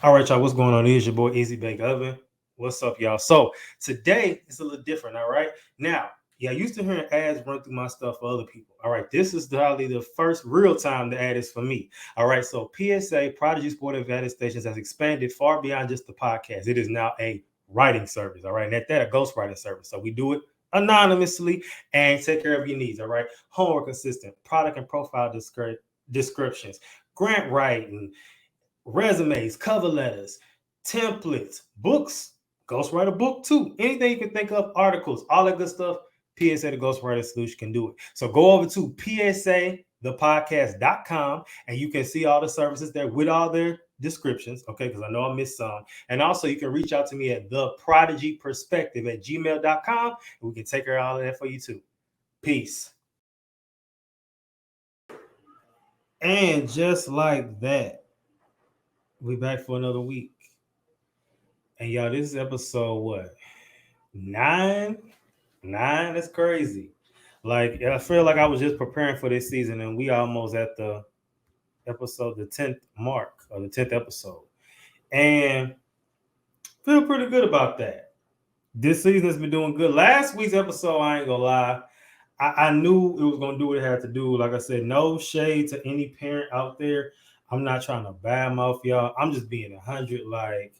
All right, y'all. What's going on? It is your boy Izzy Bake Oven. What's up, y'all? So today it's a little different. All right. Now, yeah, I used to hear ads run through my stuff for other people. All right. This is probably the first real time the ad is for me. All right. So PSA Prodigy Sport Advantage Stations has expanded far beyond just the podcast. It is now a writing service. All right. And at that, a ghostwriting service. So we do it anonymously and take care of your needs. All right. Homework assistant, product and profile descriptions, grant writing, resumes, cover letters, templates, books, ghostwriter book too. Anything you can think of, articles, all that good stuff. PSA the Ghostwriter Solution can do it. So go over to psathepodcast.com and you can see all the services there with all their descriptions. Okay, because I know I missed some. And also you can reach out to me at theprodigyperspective@gmail.com and we can take care of all of that for you too. Peace. And just like that, we back for another week. And y'all, this is episode what? Nine? Nine? That's crazy. Like, I feel like I was just preparing for this season and we almost at the episode, the 10th mark or the 10th episode. And feel pretty good about that. This season has been doing good. Last week's episode, I ain't gonna lie, I knew it was gonna do what it had to do. Like I said, no shade to any parent out there. I'm not trying to badmouth y'all. I'm just being 100. Like,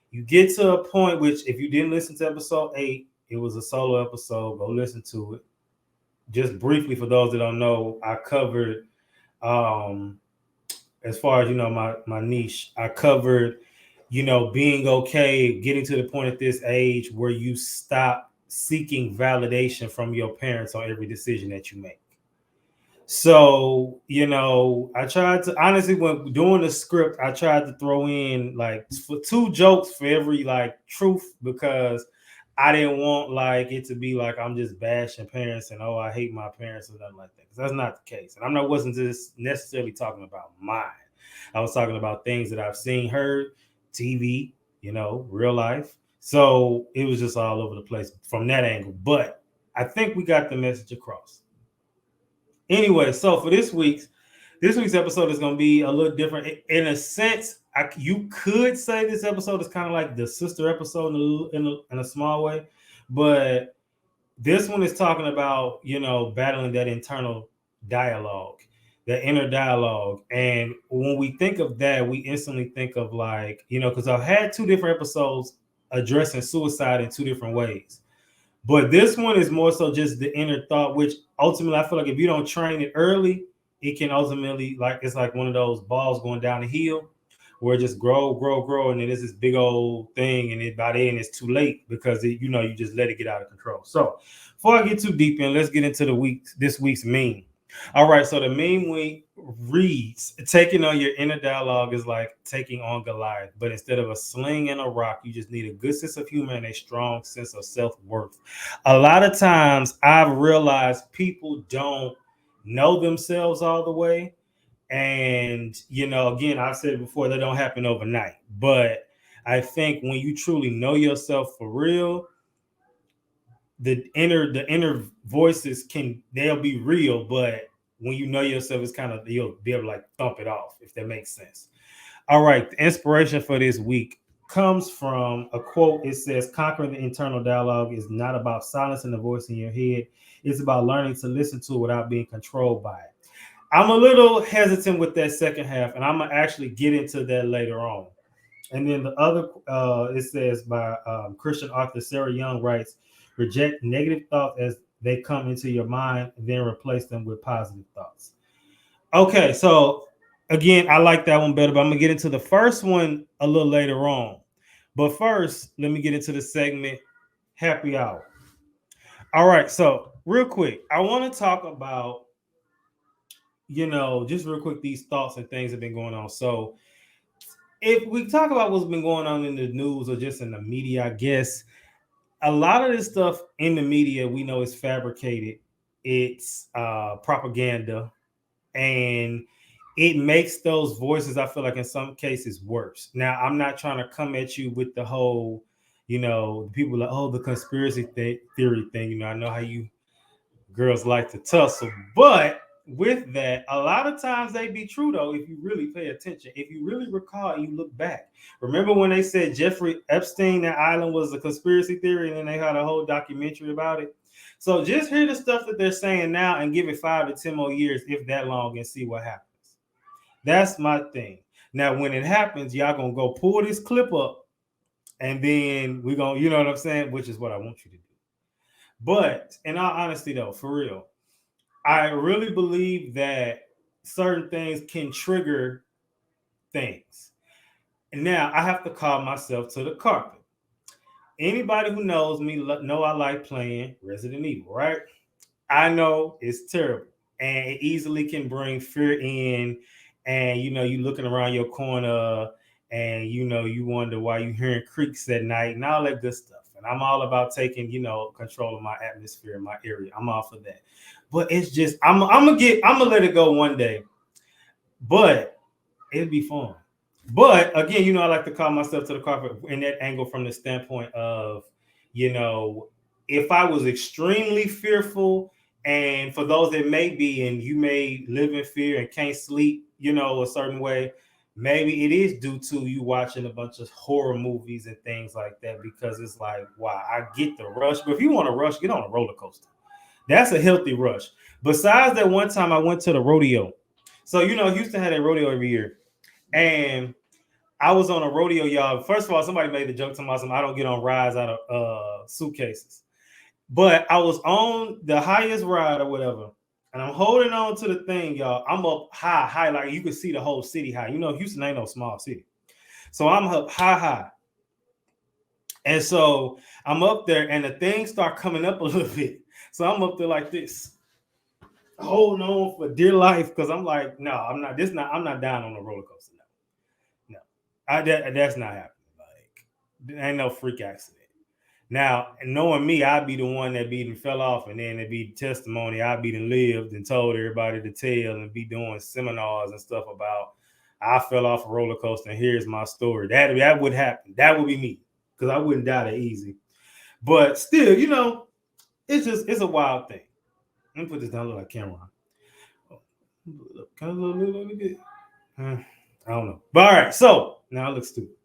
you get to a point which, if you didn't listen to episode 8, it was a solo episode. Go listen to it. Just briefly, for those that don't know, I covered, as far as my niche, I covered, being okay, getting to the point at this age where you stop seeking validation from your parents on every decision that you make. So, I tried to honestly, when doing the script, I tried to throw in like for 2 jokes for every like truth, because I didn't want like it to be like I'm just bashing parents and, oh, I hate my parents or nothing like that. Because that's not the case. And wasn't just necessarily talking about mine. I was talking about things that I've seen, heard, TV, real life. So it was just all over the place from that angle. But I think we got the message across. Anyway, so for this week's episode is going to be a little different. In a sense, you could say this episode is kind of like the sister episode in a small way, but this one is talking about, battling that internal dialogue, that inner dialogue. And when we think of that, we instantly think of like, because I've had 2 different episodes addressing suicide in 2 different ways. But this one is more so just the inner thought, which ultimately I feel like if you don't train it early, it can ultimately, like, it's like one of those balls going down the hill where it just grow, and then it's this big old thing, and by then it's too late because you just let it get out of control. So before I get too deep in, let's get into this week's meme. All right, so the meme week reads: taking on your inner dialogue is like taking on Goliath, but instead of a sling and a rock, you just need a good sense of humor and a strong sense of self-worth. A lot of times I've realized people don't know themselves all the way. And, again, I've said it before, that don't happen overnight. But I think when you truly know yourself for real, the inner voices they'll be real, but when you know yourself, it's kind of, you'll be able to like thump it off, if that makes sense. All right, the inspiration for this week comes from a quote. It says, conquering the internal dialogue is not about silencing the voice in your head. It's about learning to listen to it without being controlled by it. I'm a little hesitant with that second half, and I'm gonna actually get into that later on. And then the other, it says by Christian author Sarah Young writes, reject negative thoughts as they come into your mind, and then replace them with positive thoughts. Okay, so again, I like that one better, but I'm gonna get into the first one a little later on. But first, let me get into the segment Happy Hour. All right, so real quick, I want to talk about, just real quick, these thoughts and things that have been going on. So if we talk about what's been going on in the news or just in the media, I guess a lot of this stuff in the media we know is fabricated. It's propaganda, and it makes those voices, I feel like, in some cases worse. Now, I'm not trying to come at you with the whole, people like, oh, the conspiracy theory thing. I know how you girls like to tussle, but with that, a lot of times they be true though if you really pay attention. If you really recall and you look back. Remember when they said Jeffrey Epstein, that island was a conspiracy theory, and then they had a whole documentary about it? So just hear the stuff that they're saying now and give it 5 to 10 more years, if that long, and see what happens. That's my thing. Now, when it happens, y'all gonna go pull this clip up, and then we're gonna, you know what I'm saying? Which is what I want you to do. But in all honesty, though, for real, I really believe that certain things can trigger things. And now I have to call myself to the carpet. Anybody who knows me know I like playing Resident Evil, right? I know it's terrible, and it easily can bring fear in. And you looking around your corner, and you wonder why you hearing creaks at night and all that good stuff. And I'm all about taking control of my atmosphere in my area. I'm all for that. But it's just I'm gonna let it go one day, but it'll be fun. But again, I like to call myself to the carpet in that angle from the standpoint of, if I was extremely fearful, and for those that may be, and you may live in fear and can't sleep, a certain way, maybe it is due to you watching a bunch of horror movies and things like that, because it's like, wow, I get the rush. But if you want to rush, get on a roller coaster. That's a healthy rush. Besides that one time I went to the rodeo. So, Houston had a rodeo every year. And I was on a rodeo, y'all. First of all, somebody made the joke to myself, I don't get on rides out of suitcases. But I was on the highest ride or whatever, and I'm holding on to the thing, y'all. I'm up high, like you can see the whole city high. Houston ain't no small city. So I'm up high. And so I'm up there, and the things start coming up a little bit. So I'm up there like this, holding on for dear life, because I'm like, no, I'm not down on the roller coaster. No. That's not happening. Like, there ain't no freak accident. Now, knowing me, I'd be the one that be fell off, and then it'd be testimony. I'd be lived and told everybody to tell, and be doing seminars and stuff about I fell off a roller coaster, and here's my story. That would happen. That would be me, because I wouldn't die that easy. But still, it's a wild thing. Let me put this down, look like camera. Can I look good? I don't know. But all right, so now it looks stupid.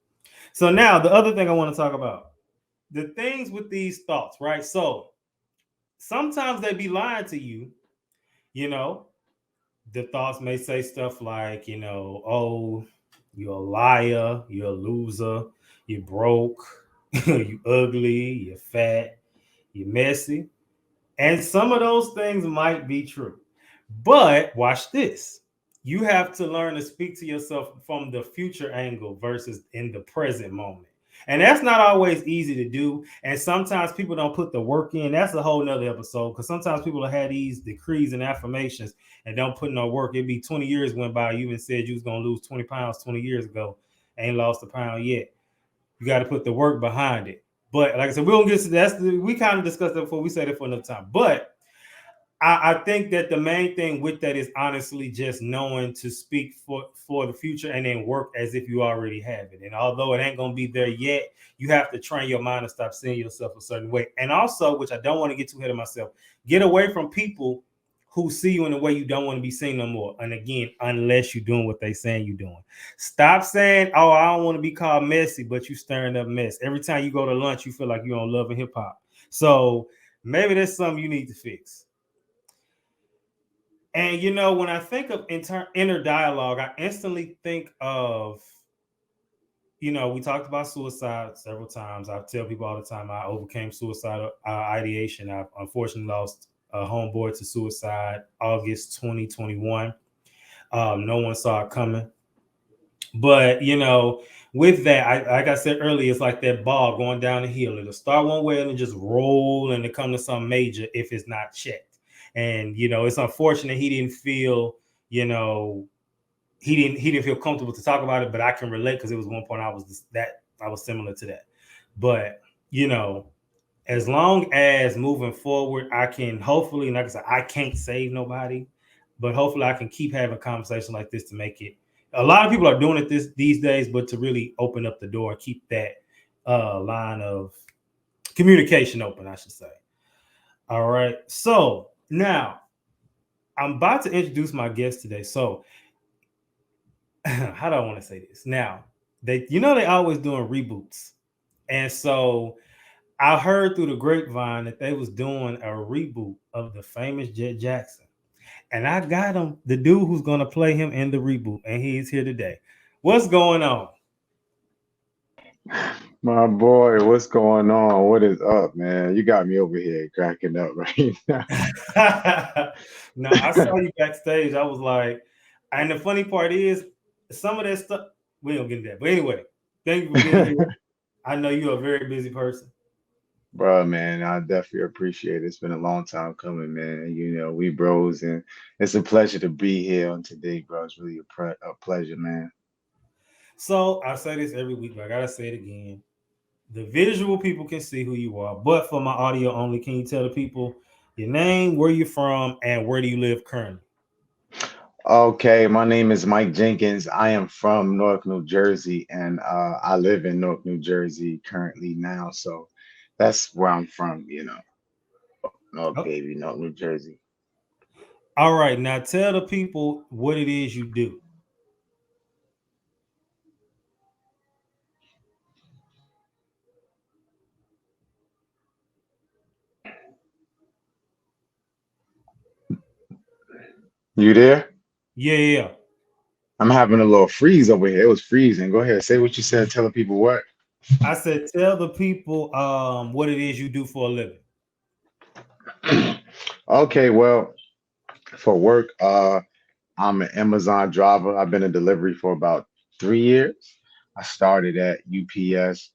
So now the other thing I want to talk about, the things with these thoughts, right? So sometimes they be lying to you. The thoughts may say stuff like, oh, you're a liar, you're a loser, you're broke, you ugly, you're fat, you're messy. And some of those things might be true. But watch this. You have to learn to speak to yourself from the future angle versus in the present moment. And that's not always easy to do. And sometimes people don't put the work in. That's a whole nother episode, because sometimes people will have these decrees and affirmations and don't put no work. It'd be 20 years went by. You even said you was going to lose 20 pounds 20 years ago. Ain't lost a pound yet. You got to put the work behind it. But like I said, we don't get to that. We kind of discussed that before. We said it for another time. But I think that the main thing with that is honestly just knowing to speak for the future, and then work as if you already have it. And although it ain't going to be there yet, you have to train your mind to stop seeing yourself a certain way. And also, which I don't want to get too ahead of myself, get away from people who see you in a way you don't want to be seen no more. And again, unless you're doing what they saying you're doing. Stop saying, oh, I don't want to be called messy, but you stirring up mess. Every time you go to lunch, you feel like you're on Love and Hip Hop. So maybe that's something you need to fix. And when I think of inner dialogue, I instantly think of, we talked about suicide several times. I tell people all the time I overcame suicidal ideation. I've unfortunately lost a homeboy to suicide August 2021. No one saw it coming. But, with that, like I said earlier, it's like that ball going down the hill. It'll start one way and it just roll and it come to some major if it's not checked. And it's unfortunate he didn't feel, he didn't feel comfortable to talk about it, but I can relate, because it was one point I was similar to that. But as long as moving forward, I can hopefully, like I said, I can't save nobody, but hopefully I can keep having conversations like this to make it. A lot of people are doing it these days, but to really open up the door and keep that line of communication open, I should say. All right, so now, I'm about to introduce my guest today. So, how do I want to say this? Now, they always doing reboots, and so I heard through the grapevine that they was doing a reboot of the famous Jet Jackson, and I got him, the dude who's gonna play him in the reboot, and he's here today. What's going on? My boy, what's going on? What is up, man? You got me over here cracking up right now. Now I saw you backstage. I was like, and the funny part is, some of that stuff we don't get into that. But anyway, thank you for being here. I know you're a very busy person. Bro, man, I definitely appreciate it. It's been a long time coming, man. We bros, and it's a pleasure to be here on today, bro. It's really a pleasure, man. So I say this every week, but I gotta say it again. The visual people can see who you are, but for my audio only, can you tell the people your name, where you're from, and where do you live currently? Okay, my name is Mike Jenkins. I am from Newark, New Jersey, and I live in Newark, New Jersey currently now. So that's where I'm from, Newark, Oh, baby, Newark, New Jersey. all right, now tell the people what it is you do. You there? Yeah, yeah, yeah. I'm having a little freeze over here. It was freezing. Go ahead, say what you said. Tell the people what. I said tell the people what it is you do for a living. Okay, well, for work, I'm an Amazon driver. I've been in delivery for about 3 years. I started at UPS,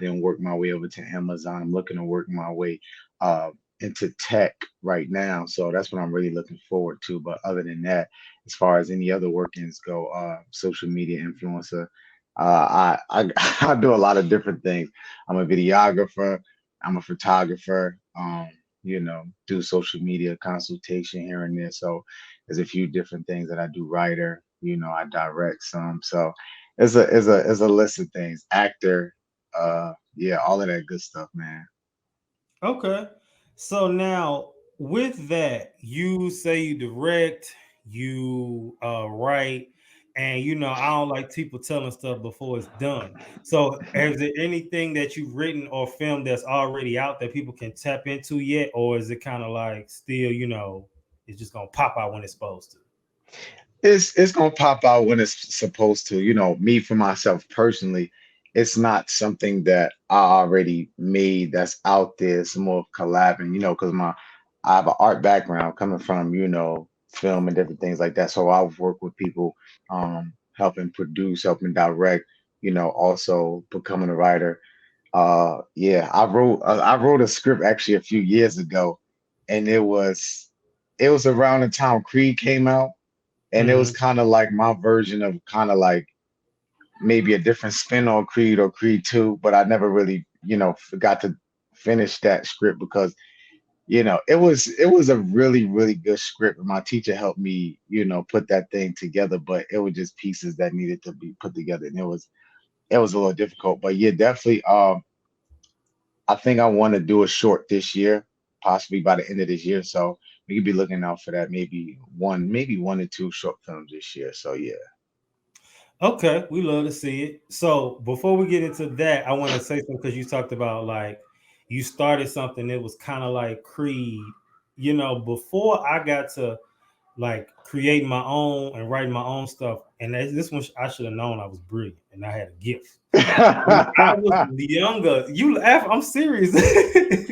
then worked my way over to Amazon. I'm looking to work my way uh, into tech right now. So that's what I'm really looking forward to. But other than that, as far as any other workings go, social media influencer, I I do a lot of different things. I'm a videographer. I'm a photographer. Do social media consultation here and there. So there's a few different things that I do. Writer, I direct some. So it's a list of things. Actor, yeah, all of that good stuff, man. Okay. So now with that, you say you direct, you write, and I don't like people telling stuff before it's done. So is there anything that you've written or filmed that's already out that people can tap into yet? Or is it kind of like still, it's just gonna pop out when it's supposed to? It's gonna pop out when it's supposed to. Me for myself personally, it's not something that I already made that's out there. It's more of collabing, because I have an art background coming from, film and different things like that. So I've worked with people, helping produce, helping direct, also becoming a writer. Yeah, I wrote a script actually a few years ago, and it was around the time Creed came out, and it was Hmm. kind of like my version of kind of like maybe a different spin on Creed or Creed 2, but I never really, got to finish that script because, it was a really, really good script. And my teacher helped me, put that thing together, but it was just pieces that needed to be put together. And it was a little difficult. But yeah, definitely I think I want to do a short this year, possibly by the end of this year. So we could be looking out for that. Maybe one or two short films this year. So yeah. Okay, we love to see it. So before we get into that, I want to say something because you talked about like you started something that was kind of like Creed. Before I got to like creating my own and writing my own stuff, and this one I should have known I was brilliant and I had a gift. When I was younger, you laugh. I'm serious.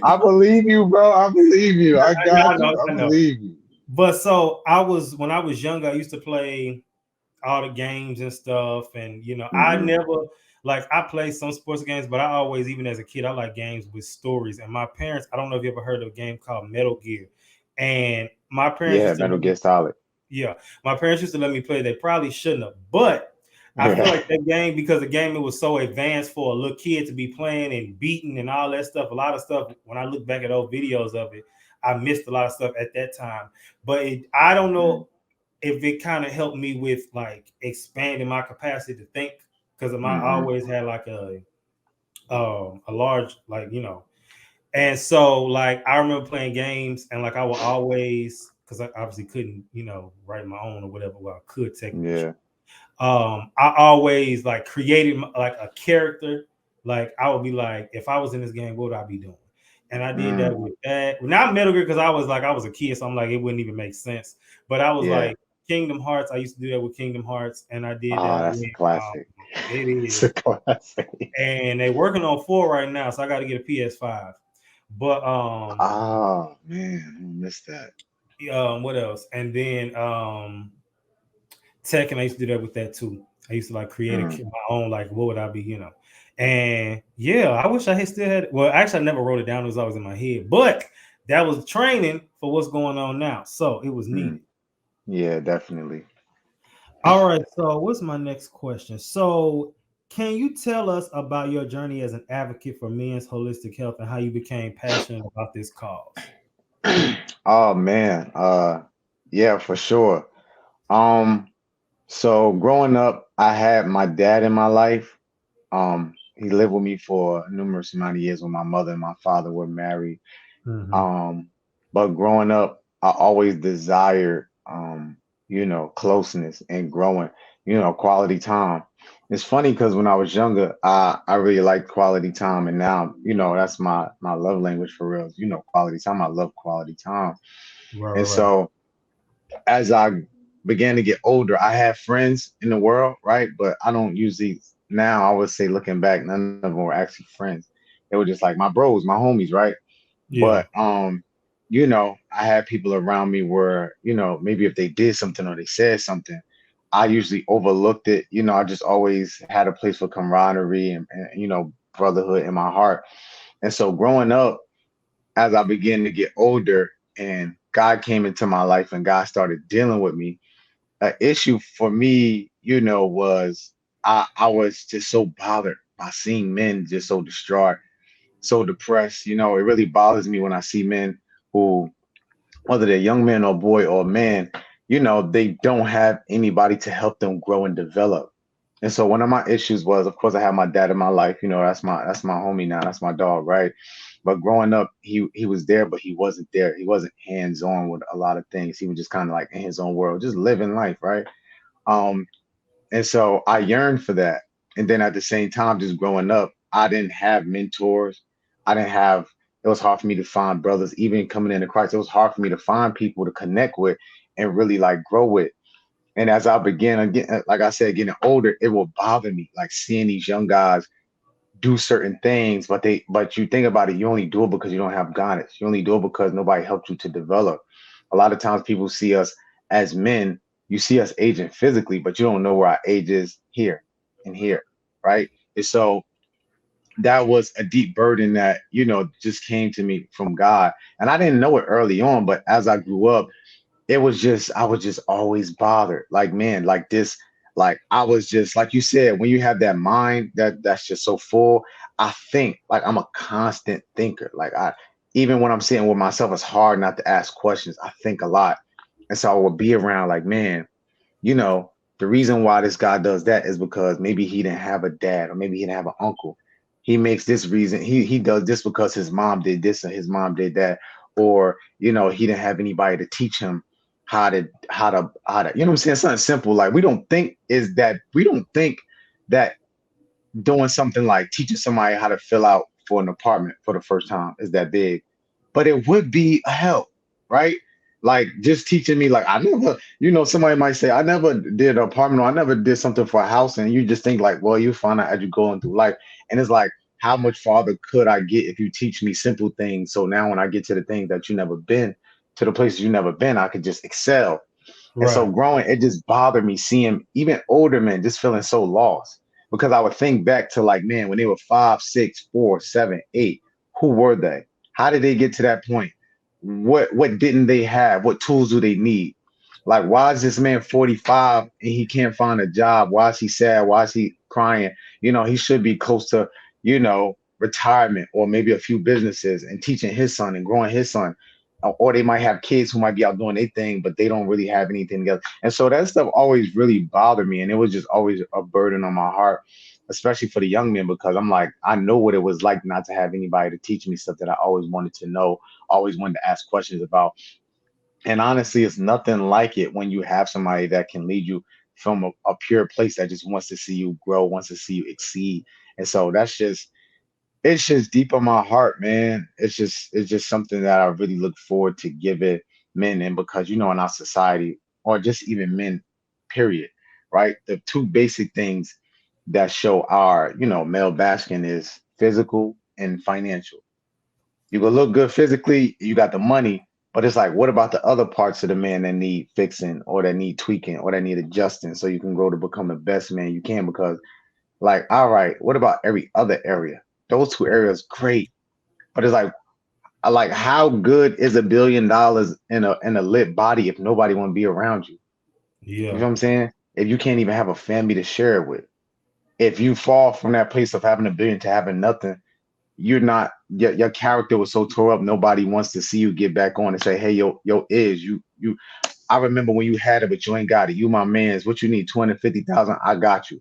I believe you, bro. I believe you. I I got know, you. I I know. believe you. But so I was when I was younger, I used to play all the games and stuff. And I Hmm. never like I play some sports games, but I always, even as a kid, I like games with stories. And my parents, I don't know if you ever heard of a game called Metal Gear. And my parents Yeah, used to Metal Gear Solid. yeah, my parents used to let me play. They probably shouldn't have, but I feel Yeah. like that game, because the game, it was so advanced for a little kid to be playing and beating and all that stuff. A lot of stuff. When I look back at old videos of it, I missed a lot of stuff at that time. But I don't know if it kind of helped me with like expanding my capacity to think, because I Hmm. always had like a large, like and so like I remember playing games, and like I would always because I obviously couldn't, write my own or whatever. Well, I could technically. Yeah. I always like created like a character. Like I would be like, if I was in this game, what would I be doing? And I did that Mm, with that. Not Metal Gear because I was a kid, so I'm like, it wouldn't even make sense. But I was yeah. like Kingdom Hearts. I used to do that with Kingdom Hearts, and I did Oh, that that's with a classic. it It's a is. classic. And they working on 4 right now, so I got to get a PS5. But Oh man, I missed that. what else? And then Tech, and I used to do that with that too. I used to like create Mm, my own, like what would I be, And yeah, I wish I had still had. Well, actually, I never wrote it down. It was always in my head, but that was training for what's going on now, so it was mm. needed. Yeah, definitely. All right, so what's my next question? So, can you tell us about your journey as an advocate for men's holistic health and how you became passionate about this cause? Oh man, yeah, for sure. Um, so growing up, I had my dad in my life. He lived with me for a numerous amount of years when my mother and my father were married. Mm-hmm. Um, but growing up, I always desired, closeness and growing, quality time. It's funny because when I was younger, I really liked quality time, and now, that's my love language for real. Quality time. I love quality time, Right, and right, so as I began to get older, I had friends in the world, right? But I don't usually now. I would say looking back, none of them were actually friends. They were just like my bros, my homies, right? yeah, But I had people around me where, maybe if they did something or they said something, I usually overlooked it. I just always had a place for camaraderie and brotherhood in my heart. And so growing up, as I began to get older and God came into my life and God started dealing with me, an issue for me, was I was just so bothered by seeing men just so distraught, so depressed. It really bothers me when I see men who, whether they're young men or boy or man, they don't have anybody to help them grow and develop. And so one of my issues was, of course, I had my dad in my life. That's my homie now. That's my dog, right? But growing up, he was there, but he wasn't there. He wasn't hands on with a lot of things. He was just kind of like in his own world, just living life, right? Um, and so I yearned for that. And then at the same time, just growing up, I didn't have mentors. I didn't have, it was hard for me to find brothers, even coming into Christ. It was hard for me to find people to connect with and really like grow with. And as I began again, like I said, getting older, it will bother me, like seeing these young guys do certain things, but you think about it, you only do it because you don't have guidance. You only do it because nobody helped you to develop. A lot of times people see us as men, you see us aging physically, but you don't know where our age is here and here, right? And so that was a deep burden that, just came to me from God. And I didn't know it early on, but as I grew up, it was just I was just always bothered. Like, man, like this, like I was just like you said, when you have that mind that's just so full, I think like I'm a constant thinker. Like I even when I'm sitting with myself, it's hard not to ask questions. I think a lot. And so I would be around like, man, you know, the reason why this guy does that is because maybe he didn't have a dad or maybe he didn't have an uncle. He makes this reason. He does this because his mom did this and his mom did that, or he didn't have anybody to teach him how to you know what I'm saying? Something simple. Like we don't think that doing something like teaching somebody how to fill out for an apartment for the first time is that big, but it would be a help, right? Like just teaching me, like I never, somebody might say, I never did an apartment or I never did something for a house. And you just think like, well, you find out as you going through life. And it's like, how much farther could I get if you teach me simple things? So now when I get to the things that you never been, to the places you never been, I could just excel. And so right, growing, it just bothered me seeing even older men just feeling so lost because I would think back to like, man, when they were 5, 6, 4, 7, 8, who were they? How did they get to that point? What didn't they have? What tools do they need? Like, why is this man 45 and he can't find a job? Why is he sad? Why is he crying? He should be close to, retirement or maybe a few businesses and teaching his son and growing his son, or they might have kids who might be out doing their thing, but they don't really have anything together. And so that stuff always really bothered me. And it was just always a burden on my heart, especially for the young men, because I'm like, I know what it was like not to have anybody to teach me stuff that I always wanted to know, always wanted to ask questions about. And honestly, it's nothing like it when you have somebody that can lead you from a pure place that just wants to see you grow, wants to see you exceed. And so that's just it's just deep in my heart, man. It's just something that I really look forward to give it men, and because in our society, or just even men, period, right? The two basic things that show our, male basking is physical and financial. You can look good physically, you got the money, but it's like, what about the other parts of the man that need fixing or that need tweaking or that need adjusting so you can grow to become the best man you can? Because, like, all right, what about every other area? Those two areas, great. But it's like, how good is $1 billion in a lit body if nobody want to be around you? You Yeah. know what I'm saying? If you can't even have a family to share it with, if you fall from that place of having a billion to having nothing, you're not your character was so tore up, nobody wants to see you get back on and say, hey, yo, is you I remember when you had it, but you ain't got it. You my man's. What you need? 250,000. I got you.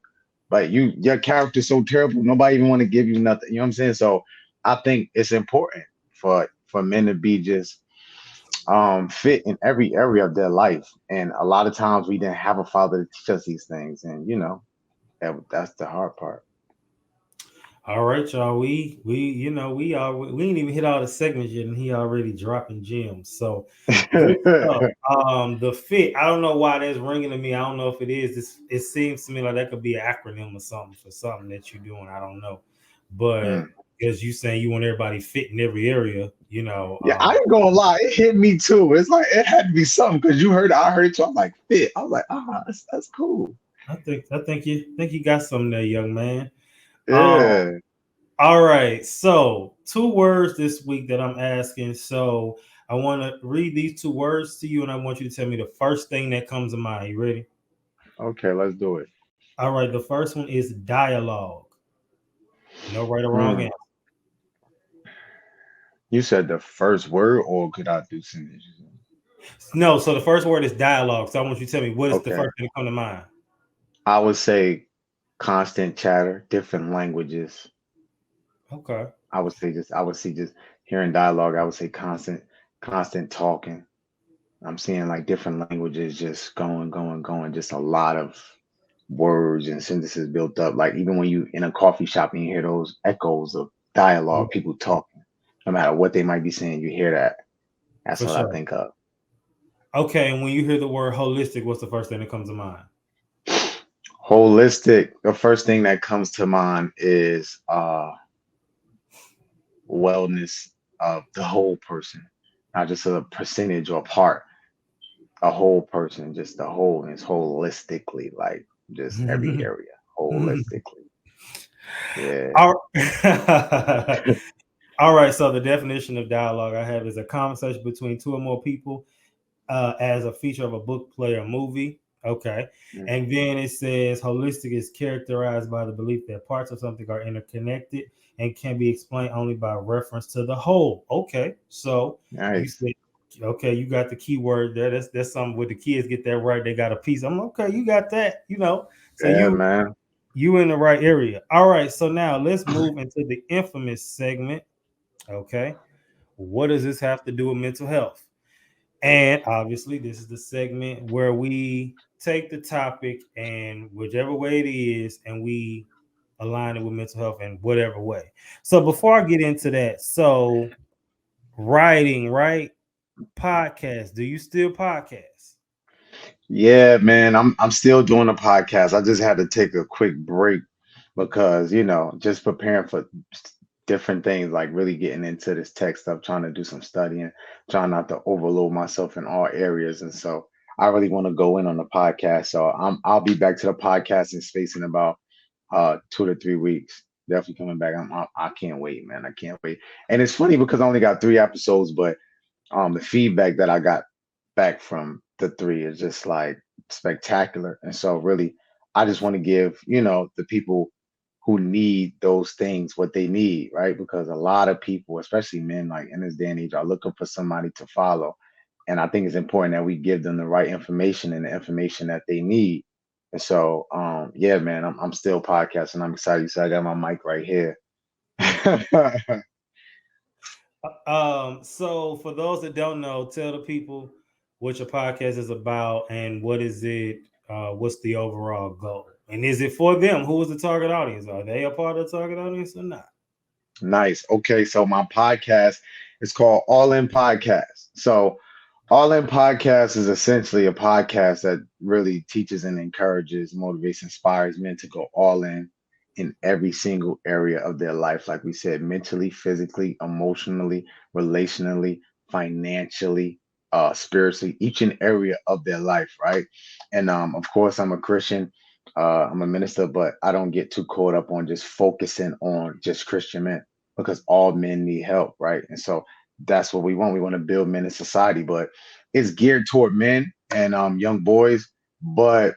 But your character's so terrible, nobody even want to give you nothing. You know what I'm saying? So I think it's important for men to be just fit in every area of their life. And a lot of times we didn't have a father to teach us these things. And that's the hard part. All right, y'all. We ain't even hit all the segments yet, and he already dropping gems. So good stuff. The fit. I don't know why that's ringing to me. I don't know if it is. It seems to me like that could be an acronym or something for something that you're doing. I don't know, but Mm. as you saying, you want everybody fit in every area. Yeah, I ain't gonna lie, it hit me too. It's like it had to be something because I heard it too. I'm like, fit. I was like, that's cool. I think you got something there, young man. Um, Yeah. all right. So, two words this week that I'm asking. So, I want to read these two words to you, and I want you to tell me the first thing that comes to mind. You ready? Okay, let's do it. All right. The first one is dialogue. No right or wrong Hmm. answer. You said the first word, or could I do sentences? No. So the first word is dialogue. So I want you to tell me what is the Okay. first thing that come to mind. I would say constant chatter, different languages. Okay. I would say just hearing dialogue, I would say constant talking. I'm seeing like different languages just going, just a lot of words and sentences built up. Like even when you in a coffee shop and you hear those echoes of Yeah, dialogue, people talking, no matter what they might be saying, you hear that. That's for what I sure. think of. Okay. And when you hear the word holistic, what's the first thing that comes to mind? Holistic, the first thing that comes to mind is wellness of the whole person, not just a percentage or part, a whole person, just the whole, and it's holistically, like just every area, holistically. Yeah. All All right. So the definition of dialogue I have is a conversation between two or more people as a feature of a book, play, or movie. Okay. Mm. And then it says holistic is characterized by the belief that parts of something are interconnected and can be explained only by reference to the whole. Okay. So you Nice. said, okay, you got the key word there. That's something where the kids get that right. They got a piece. I'm okay. You got that, So Yeah, you man. you in the right area. All right. So now let's move into the infamous segment. Okay. What does this have to do with mental health? And obviously, this is the segment where we take the topic and whichever way it is, and we align it with mental health in whatever way. So before I get into that, so writing, right? Podcast. Do you still podcast? Yeah, man. I'm still doing a podcast. I just had to take a quick break because, just preparing for different things, like really getting into this tech stuff, trying to do some studying, trying not to overload myself in all areas. And so I really want to go in on the podcast. So I'll be back to the podcasting space in about 2 to 3 weeks. Definitely coming back. I can't wait, man. I can't wait. And it's funny because I only got 3 episodes, but the feedback that I got back from the three is just like spectacular. And so really I just want to give, the people who need those things what they need, right? Because a lot of people, especially men, like in this day and age, are looking for somebody to follow. And I think it's important that we give them the right information and the information that they need. And so yeah, man, I'm still podcasting. I'm excited. So I got my mic right here. So for those that don't know, tell the people what your podcast is about, and what is it? What's the overall goal? And is it for them? Who is the target audience? Are they a part of the target audience or not? Nice. Okay, so my podcast is called All In Podcast. So All In Podcast is essentially a podcast that really teaches and encourages, motivates, inspires men to go all in every single area of their life. Like we said, mentally, physically, emotionally, relationally, financially, spiritually, each and area of their life, right? And of course, I'm a Christian. I'm a minister, but I don't get too caught up on just focusing on just Christian men because all men need help, right? And so that's what we want. We want to build men in society, but it's geared toward men and young boys, but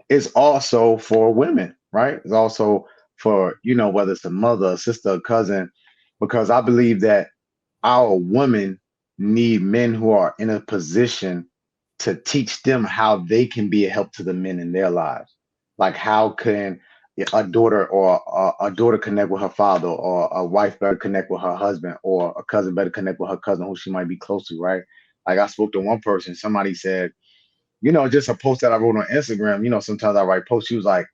it's also for women, right? It's also for, whether it's a mother, a sister, a cousin, because I believe that our women need men who are in a position to teach them how they can be a help to the men in their lives. Like how can a daughter connect with her father, or a wife better connect with her husband, or a cousin better connect with her cousin who she might be close to, right? Like I spoke to one person, somebody said, just a post that I wrote on Instagram. Sometimes I write posts. She was like,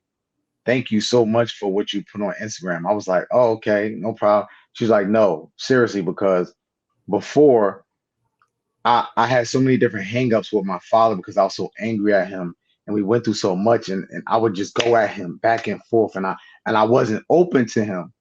"Thank you so much for what you put on Instagram." I was like, "Oh, okay, no problem." She's like, "No, seriously, because before I had so many different hangups with my father because I was so angry at him and we went through so much, and I would just go at him back and forth, and I wasn't open to him.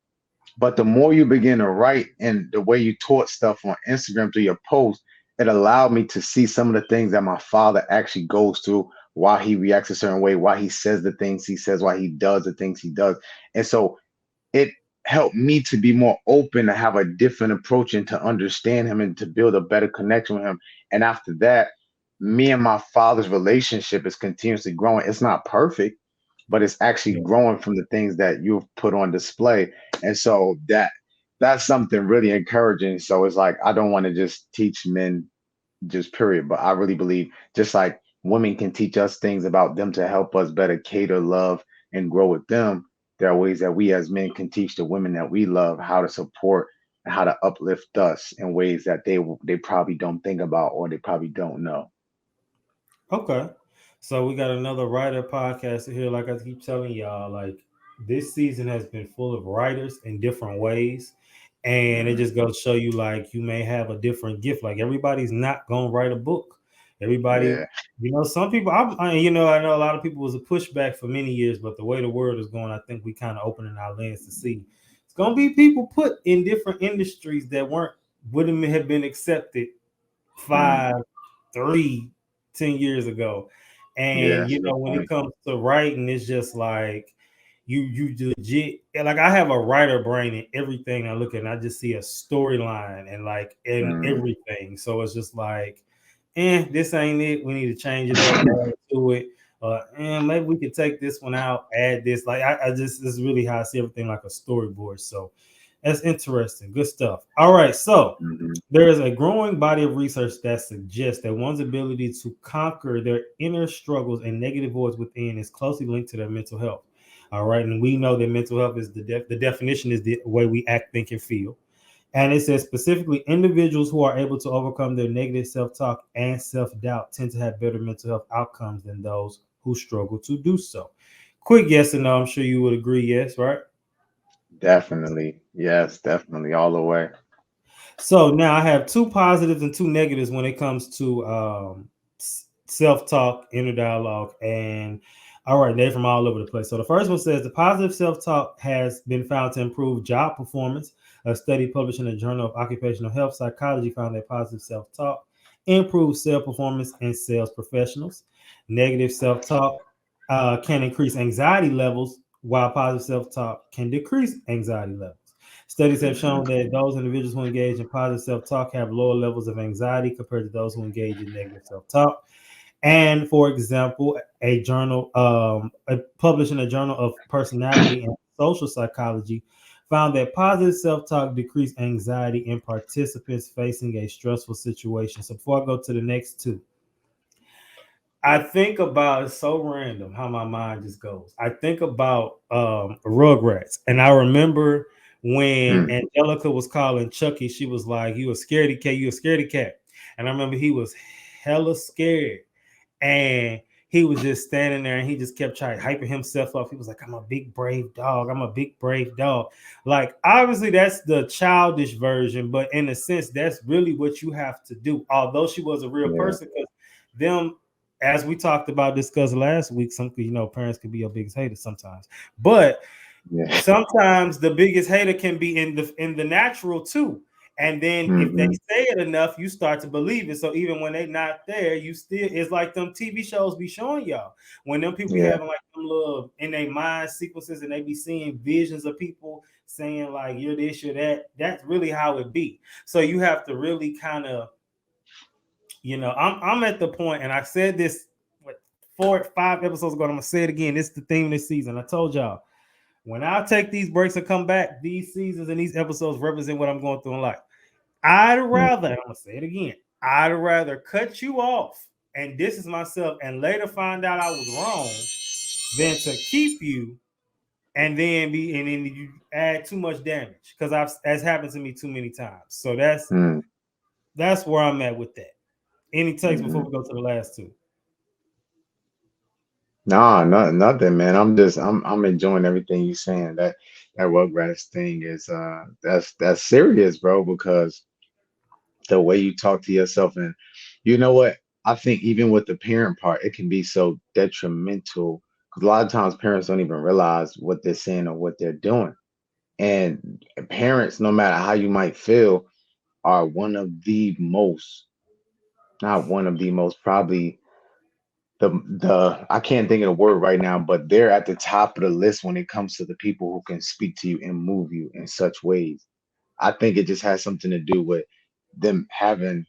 But the more you begin to write and the way you taught stuff on Instagram through your posts, it allowed me to see some of the things that my father actually goes through, why he reacts a certain way, why he says the things he says, why he does the things he does. And so it helped me to be more open, to have a different approach and to understand him and to build a better connection with him. And after that, me and my father's relationship is continuously growing. It's not perfect, but it's actually Yeah. growing from the things that you've put on display. And so that's something really encouraging. So it's like I don't want to just teach men just period. But I really believe just like women can teach us things about them to help us better cater, love, and grow with them, there are ways that we as men can teach the women that we love how to support and how to uplift us in ways that they probably don't think about or they probably don't know. Okay. So we got another writer podcast here. Like I keep telling y'all, like this season has been full of writers in different ways. And it Hmm. just goes to show you like you may have a different gift. Like everybody's not gonna write a book. Everybody, Yeah, some people I know a lot of people was a pushback for many years, but the way the world is going, I think we kind of opening our lens to see it's gonna be people put in different industries that wouldn't have been accepted mm, 5, 3, 10 years ago. yeah, And that's a good when it point. comes to writing, it's just like you legit, like I have a writer brain in everything I look at, and I just see a storyline and like in Mm. everything. So it's just like, this ain't it. We need to change it up, add to it. And maybe we could take this one out, add this. Like I just this is really how I see everything, like a storyboard. So that's interesting. Good stuff. All right. So Hmm. there is a growing body of research that suggests that one's ability to conquer their inner struggles and negative voids within is closely linked to their mental health. All right. And we know that mental health is the definition is the way we act, think, and feel. And it says specifically individuals who are able to overcome their negative self talk and self doubt tend to have better mental health outcomes than those who struggle to do so. Quick yes or no. I'm sure you would agree. Yes, right? Definitely. Yes, definitely. All the way. So now I have two positives and two negatives when it comes to self talk, inner dialogue, and all right, they're from all over the place. So the first one says the positive self talk has been found to improve job performance. A study published in the Journal of Occupational Health Psychology found that positive self talk improves sales performance in sales professionals. Negative self talk can increase anxiety levels, while positive self talk can decrease anxiety levels. Studies have Hmm. shown that those individuals who engage in positive self talk have lower levels of anxiety compared to those who engage in negative self talk. And for example, published in a journal of personality and social psychology, found that positive self talk decreased anxiety in participants facing a stressful situation. So before I go to the next two, I think about it's so random how my mind just goes. I think about Rugrats, and I remember when Mm. Angelica was calling Chucky, she was like, "You a scaredy cat, you a scaredy cat," and I remember he was hella scared. And he was just standing there and he just kept trying hyping himself up. He was like, I'm a big brave dog. I'm a big brave dog. Like, obviously, that's the childish version, but in a sense, that's really what you have to do. Although she was a real Yeah. person, because them, as we talked about, discussed last week, some, parents can be your biggest haters sometimes. But Yeah. sometimes the biggest hater can be in the natural too. And then if they Hmm. say it enough, you start to believe it. So even when they're not there, you still, it's like them TV shows be showing y'all. When them people be Yeah. having like them little in their mind sequences and they be seeing visions of people saying like you're this, you're that. That's really how it be. So you have to really kind of, I'm at the point, and I said this what 4 5 episodes ago, and I'm gonna say it again. This is the theme of this season. I told y'all, when I take these breaks and come back, these seasons and these episodes represent what I'm going through in life. I'd rather, and I'm gonna say it again, I'd rather cut you off and distance myself and later find out I was wrong than to keep you and then you add too much damage. Because I've that's happened to me too many times. So that's where I'm at with that. Any takes before Mm-hmm. we go to the last two? Nah, nothing, man. I'm enjoying everything you're saying. That Rugrats thing is that's serious, bro, because the way you talk to yourself, and you know what? I think even with the parent part, it can be so detrimental because a lot of times parents don't even realize what they're saying or what they're doing. And parents, no matter how you might feel, are one of the most, not one of the most, probably the I can't think of the word right now, but they're at the top of the list when it comes to the people who can speak to you and move you in such ways. I think it just has something to do with them having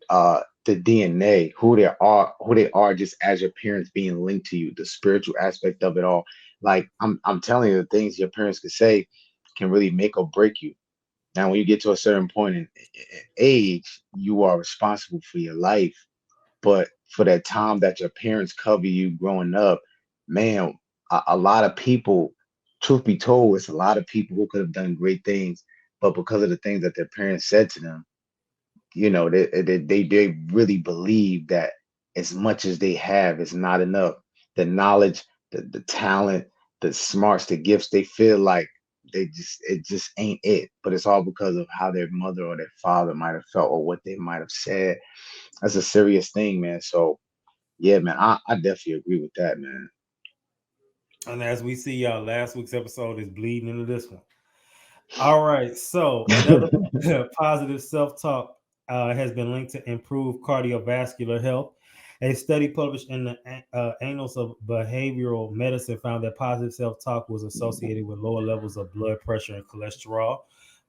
the DNA, who they are just as your parents being linked to you, the spiritual aspect of it all. Like I'm telling you, the things your parents could say can really make or break you. Now, when you get to a certain point in age, you are responsible for your life. But for that time that your parents cover you growing up, man, a lot of people, truth be told, it's a lot of people who could have done great things, but because of the things that their parents said to them, they really believe that as much as they have is not enough. The knowledge, the talent, the smarts, the gifts, they feel like it just ain't it. But it's all because of how their mother or their father might have felt or what they might have said. That's a serious thing, man. So yeah, man, I definitely agree with that, man. And as we see, y'all, last week's episode is bleeding into this one. All right. So another positive self-talk has been linked to improve cardiovascular health. A study published in the Annals of Behavioral Medicine found that positive self-talk was associated with lower levels of blood pressure and cholesterol.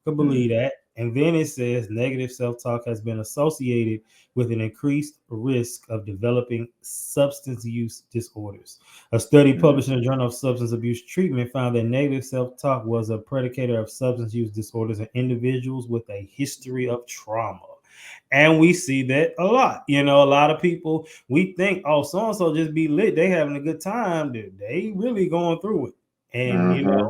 Could Mm, believe that. And then it says negative self-talk has been associated with an increased risk of developing substance use disorders. A study mm, published in the Journal of Substance Abuse Treatment found that negative self talk was a predicator of substance use disorders in individuals with a history of trauma. And we see that a lot. A lot of people, we think, oh, so and so just be lit. They having a good time. They really going through it. And, uh-huh.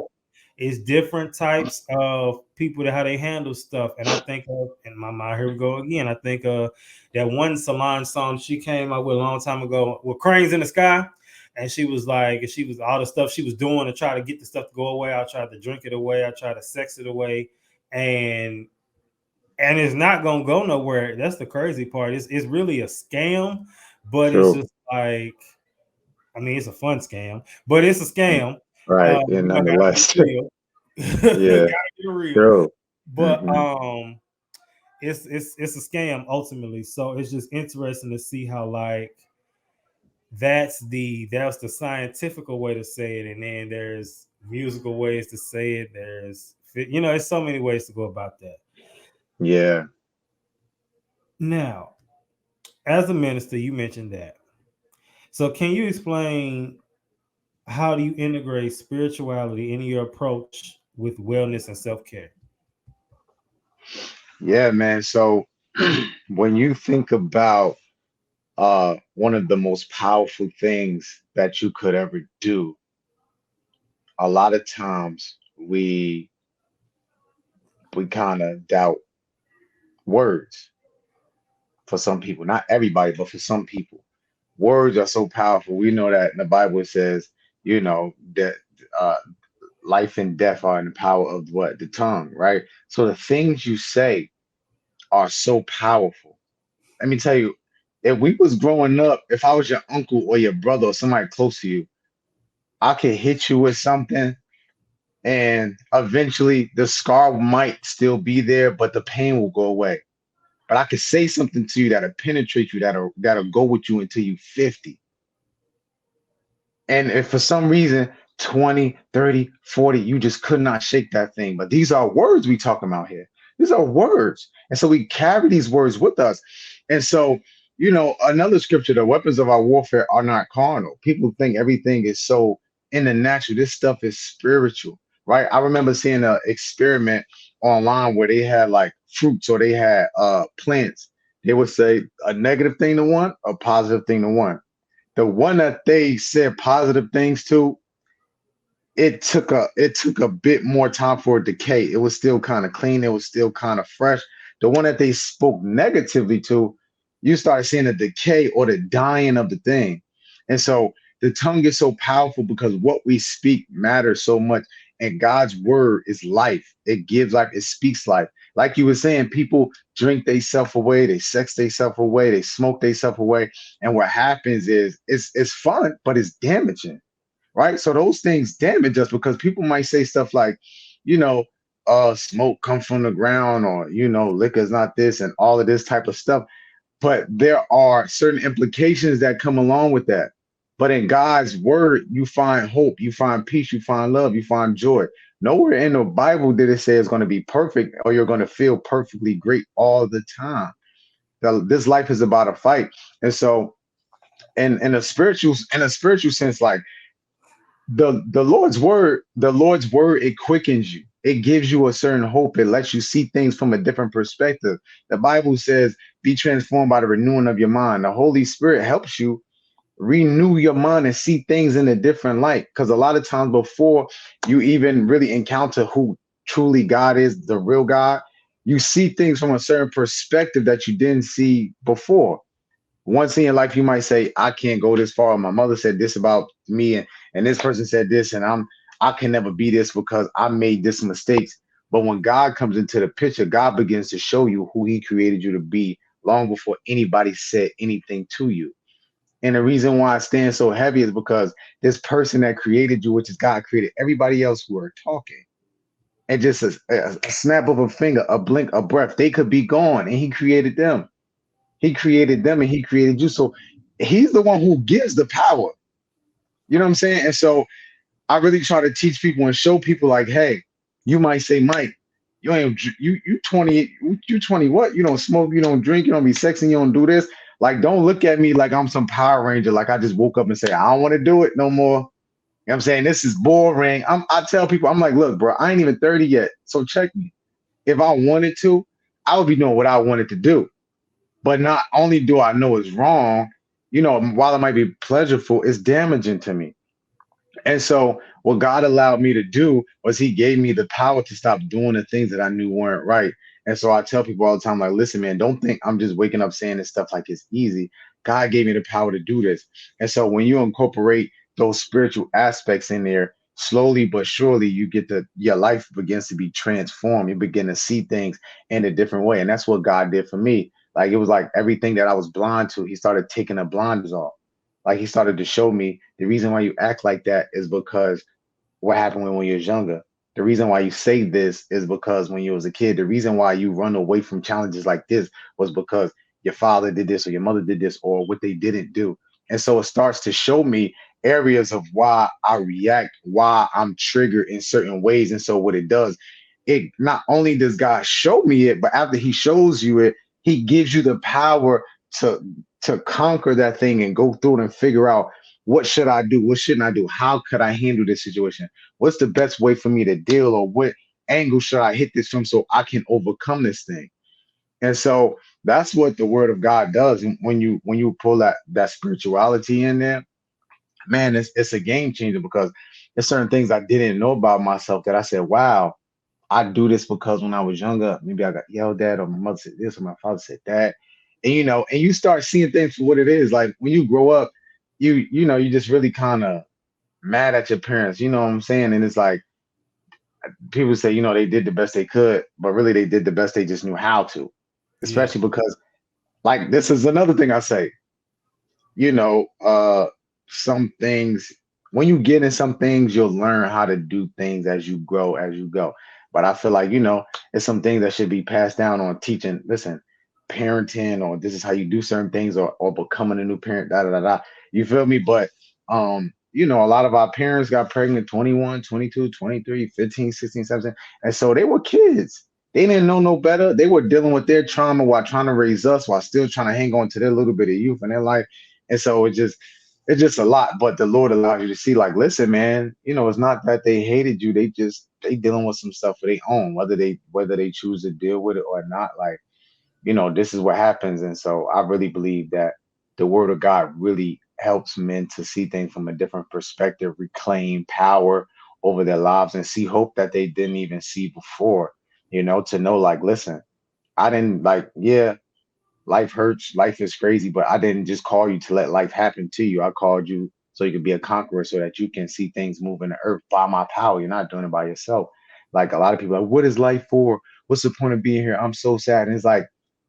it's different types of people that how they handle stuff. And I think of, in my mind, here we go again. I think that one Salon song she came out with a long time ago with Cranes in the Sky. And she was like, she was all the stuff she was doing to try to get the stuff to go away. I tried to drink it away. I tried to sex it away. And it's not gonna go nowhere. That's the crazy part. It's really a scam, but it's True. just like, I mean, it's a fun scam, but it's a Mm, scam. right. Yeah, Gotta be nonetheless. real. Yeah, Gotta be real. true. But Hmm. it's a scam ultimately. So it's just interesting to see how like that's the scientific way to say it, and then there's musical ways to say it. There's so many ways to go about that. Yeah. Now, as a minister, you mentioned that. So can you explain how do you integrate spirituality in your approach with wellness and self-care? Yeah, man. So when you think about one of the most powerful things that you could ever do, a lot of times we kind of doubt words. for some people, not everybody, but for some people. Words are so powerful. We know that in the Bible it says, that uh, life and death are in the power of what? The tongue, right? So the things you say are so powerful. Let me tell you, if we was growing up, if I was your uncle or your brother or somebody close to you, I could hit you with something and eventually the scar might still be there, but the pain will go away. But I could say something to you that'll penetrate you, that'll go with you until you 50. And if for some reason 20, 30, 40, you just could not shake that thing. But these are words we talking about here. These are words. And so we carry these words with us. And so, another scripture, the weapons of our warfare are not carnal. People think everything is so in the natural. This stuff is spiritual, right? I remember seeing an experiment online where they had like fruits or they had plants. They would say a negative thing to one, a positive thing to one. The one that they said positive things to, it took a bit more time for it to decay. It was still kind of clean, it was still kind of fresh. The one that they spoke negatively to, you started seeing the decay or the dying of the thing. And so the tongue is so powerful because what we speak matters so much. And God's word is life. It gives life, it speaks life. Like you were saying, people drink themselves away, they sex themselves away, they smoke themselves away. And what happens is it's fun, but it's damaging, right? So those things damage us because people might say stuff like, you know, smoke comes from the ground, or liquor is not this, and all of this type of stuff. But there are certain implications that come along with that. But in God's word, you find hope, you find peace, you find love, you find joy. Nowhere in the Bible did it say it's going to be perfect or you're going to feel perfectly great all the time. This life is about a fight. And so in a spiritual sense, like the Lord's word, it quickens you. It gives you a certain hope. It lets you see things from a different perspective. The Bible says, be transformed by the renewing of your mind. The Holy Spirit helps you renew your mind and see things in a different light. Because a lot of times before you even really encounter who truly God is, the real God, you see things from a certain perspective that you didn't see before. Once in your life, you might say, I can't go this far. My mother said this about me, and this person said this, and I can never be this because I made this mistakes. But when God comes into the picture, God begins to show you who He created you to be long before anybody said anything to you. And the reason why it stands so heavy is because this person that created you, which is God, created everybody else who are talking. And just a snap of a finger, a blink, a breath, they could be gone. And He created them. He created them and He created you. So He's the one who gives the power. You know what I'm saying? And so I really try to teach people and show people like, hey, you might say, Mike, you 20, you 20 what? You don't smoke, you don't drink, you don't be sexing, you don't do this. Like, don't look at me like I'm some Power Ranger. Like I just woke up and say, I don't want to do it no more. You know what I'm saying? This is boring. I tell people, I'm like, look, bro, I ain't even 30 yet. So check me. If I wanted to, I would be doing what I wanted to do. But not only do I know it's wrong, while it might be pleasurable, it's damaging to me. And so what God allowed me to do was He gave me the power to stop doing the things that I knew weren't right. And so I tell people all the time, like, listen, man, don't think I'm just waking up saying this stuff like it's easy. God gave me the power to do this. And so when you incorporate those spiritual aspects in there, slowly but surely your life begins to be transformed. You begin to see things in a different way. And that's what God did for me. Like it was like everything that I was blind to, He started taking the blinders off. Like He started to show me the reason why you act like that is because what happened when you was younger. The reason why you say this is because when you was a kid. The reason why you run away from challenges like this was because your father did this or your mother did this or what they didn't do. And so it starts to show me areas of why I react, why I'm triggered in certain ways. And so what it does, it not only does God show me it, but after He shows you it, He gives you the power to conquer that thing and go through it and figure out what should I do? What shouldn't I do? How could I handle this situation? What's the best way for me to deal, or what angle should I hit this from so I can overcome this thing? And so that's what the word of God does. And when you pull that spirituality in there, man, it's a game changer because there's certain things I didn't know about myself that I said, wow, I do this because when I was younger, maybe I got yelled at, or my mother said this, or my father said that. And and you start seeing things for what it is. Like when you grow up, you just really kind of mad at your parents. You know what I'm saying? And it's like people say, they did the best they could, but really they did the best they just knew how to. Yeah, Especially because, like, this is another thing I say, you know, uh, some things, when you get in some things, you'll learn how to do things as you grow, as you go. But I feel like, it's some things that should be passed down on teaching, listen, parenting, or this is how you do certain things, or becoming a new parent, da da da da. You feel me? But, a lot of our parents got pregnant 21, 22, 23, 15, 16, 17. And so they were kids. They didn't know no better. They were dealing with their trauma while trying to raise us, while still trying to hang on to their little bit of youth in their life. And so it's just a lot. But the Lord allows you to see, like, listen, man, it's not that they hated you. They dealing with some stuff for their own, whether they choose to deal with it or not. Like, this is what happens. And so I really believe that the word of God really helps men to see things from a different perspective, reclaim power over their lives, and see hope that they didn't even see before, to know, like, listen, I didn't, like, yeah, life hurts, life is crazy, but I didn't just call you to let life happen to you. I called you so you could be a conqueror, so that you can see things move in the earth by my power. You're not doing it by yourself. Like, a lot of people are like, what is life for? What's the point of being here? I'm so sad. And it's like,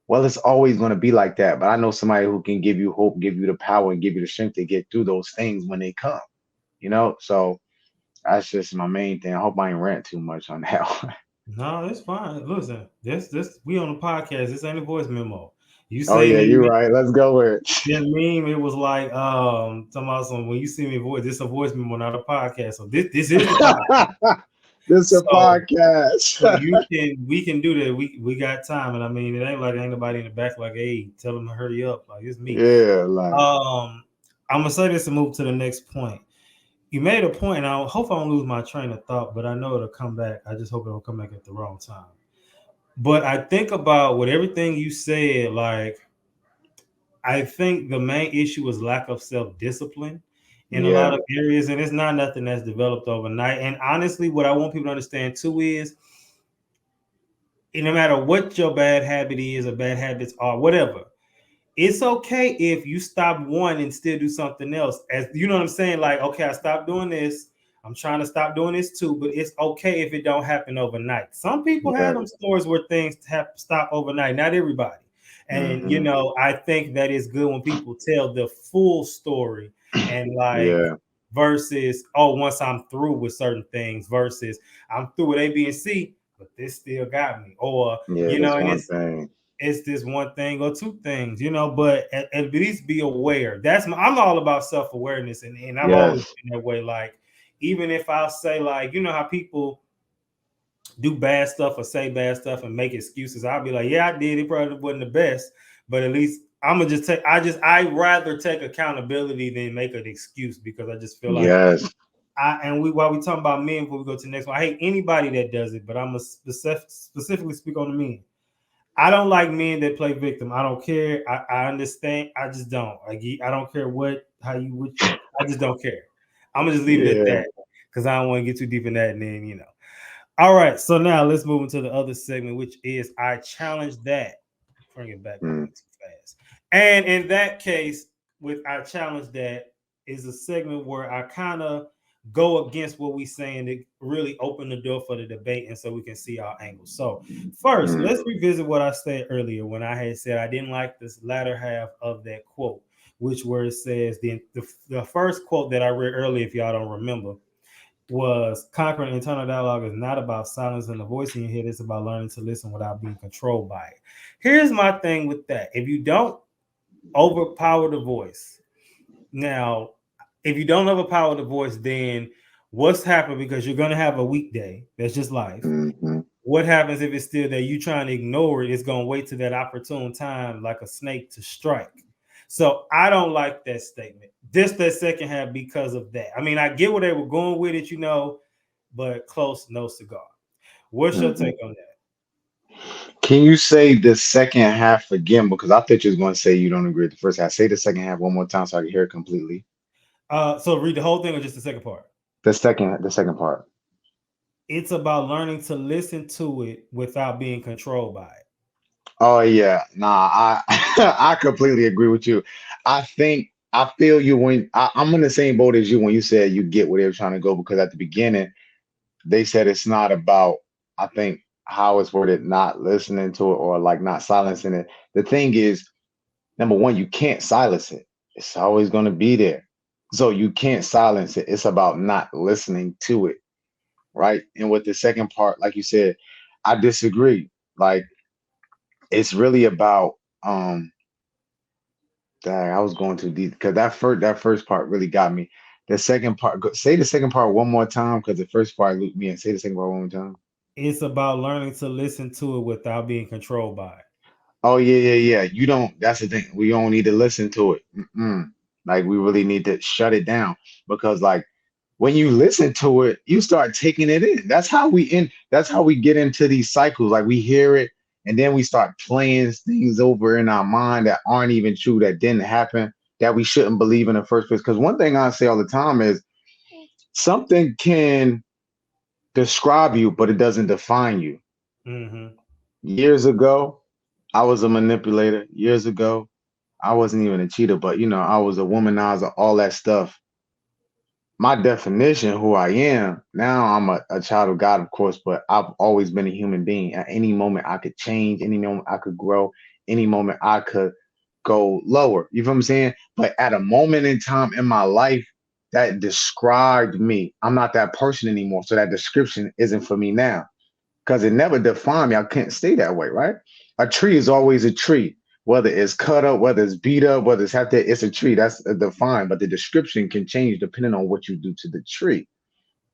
well, it's always going to be like that. But I know somebody who can give you hope, give you the power, and give you the strength to get through those things when they come. So that's just my main thing. I hope I ain't rant too much on that one. no, it's fine. Listen, this we on the podcast. This ain't a voice memo. You Oh say yeah, you're me right. Let's go with that meme. It was like talking about some when you see me voice. This a voice memo, not a podcast. So this is the podcast. it. This is a So podcast. so we can do that. We got time, and I mean it ain't like ain't nobody in the back like, hey, tell them to hurry up. Like it's me. Yeah, like I'm gonna say this and move to the next point. You made a point, and I hope I don't lose my train of thought, but I know it'll come back. I just hope it don't come back at the wrong time. But I think about with everything you said, like I think the main issue is lack of self-discipline in a lot yeah, of areas, and it's not nothing that's developed overnight. And honestly, what I want people to understand too is no matter what your bad habit is or bad habits are, whatever, it's okay if you stop one and still do something else. As you know what I'm saying? Like, okay, I stopped doing this. I'm trying to stop doing this too, but it's okay if it don't happen overnight. Some people have yeah. them stories where things have stop overnight. Not everybody. And Hmm. I think that is good when people tell the full story and like Yeah, versus once I'm through with certain things versus I'm through with A, B, and C, but this still got me. Or yeah. That's and one thing. it's this one thing or two things, but at least be aware. I'm all about self-awareness, and I've always Yes, been that way. Like, even if I say, like, how people do bad stuff or say bad stuff and make excuses, I'll be like, yeah, I did. It probably wasn't the best, but at least I'm gonna just take. I rather take accountability than make an excuse because I just feel like yes, while we talking about men before we go to the next one, I hate anybody that does it, but I'm gonna specifically speak on the men. I don't like men that play victim. I don't care. I understand. I just don't. Like, I don't care how you would. I just don't care. I'm gonna just leave it at yeah. that because I don't want to get too deep in that. And then. All right. So now let's move into the other segment, which is I challenge that. Bring it back. I Mm, went too fast. And in that case, with I challenge that is a segment where I kind of go against what we saying to really open the door for the debate and so we can see our angles. So first, mm, let's revisit what I said earlier when I had said I didn't like this latter half of that quote, which where it says the first quote that I read earlier, if y'all don't remember, was conquering internal dialogue is not about silencing the voice in your head. It's about learning to listen without being controlled by it. Here's my thing with that. If you don't overpower the voice, now, if you don't overpower the voice, then what's happened? Because you're going to have a weekday. That's just life. mhm. What happens if it's still there? You trying to ignore it? It's going to wait to that opportune time, like a snake, to strike. So I don't like that statement. Just that second half because of that. I mean, I get where they were going with it, but close, no cigar. What's your Mhm. take on that? Can you say the second half again? Because I thought you was going to say you don't agree with the first half. Say the second half one more time so I can hear it completely. So read the whole thing or just the second part? The second part. It's about learning to listen to it without being controlled by it. Oh yeah, nah, I I completely agree with you. I feel you when I'm in the same boat as you when you said you get where they were trying to go because at the beginning they said it's not about I think how it's worded, not listening to it or like not silencing it. The thing is, number one, you can't silence it. It's always going to be there. So you can't silence it. It's about not listening to it, right? And with the second part, like you said, I disagree. Like it's really about dang, I was going too deep because that first part really got me. The second part, say the second part one more time because the first part looped me in. Say the second part one more time. It's about learning to listen to it without being controlled by it. Oh yeah, yeah, yeah. You don't. That's the thing. We don't need to listen to it. Mm-mm. Like we really need to shut it down because like when you listen to it, you start taking it in. That's how we in. That's how we get into these cycles. Like we hear it, and then we start playing things over in our mind that aren't even true, that didn't happen, that we shouldn't believe in the first place. Because one thing I say all the time is something can describe you, but it doesn't define you. Mm-hmm. Years ago, I was a manipulator. Years ago, I wasn't even a cheater, but I was a womanizer, all that stuff. My definition, who I am, now I'm a child of God, of course, but I've always been a human being. At any moment, I could change, any moment, I could grow, any moment, I could go lower. You feel what I'm saying? But at a moment in time in my life, that described me. I'm not that person anymore. So that description isn't for me now because it never defined me. I can't stay that way, right? A tree is always a tree, whether it's cut up, whether it's beat up, whether it's half dead, it's a tree. That's defined, but the description can change depending on what you do to the tree.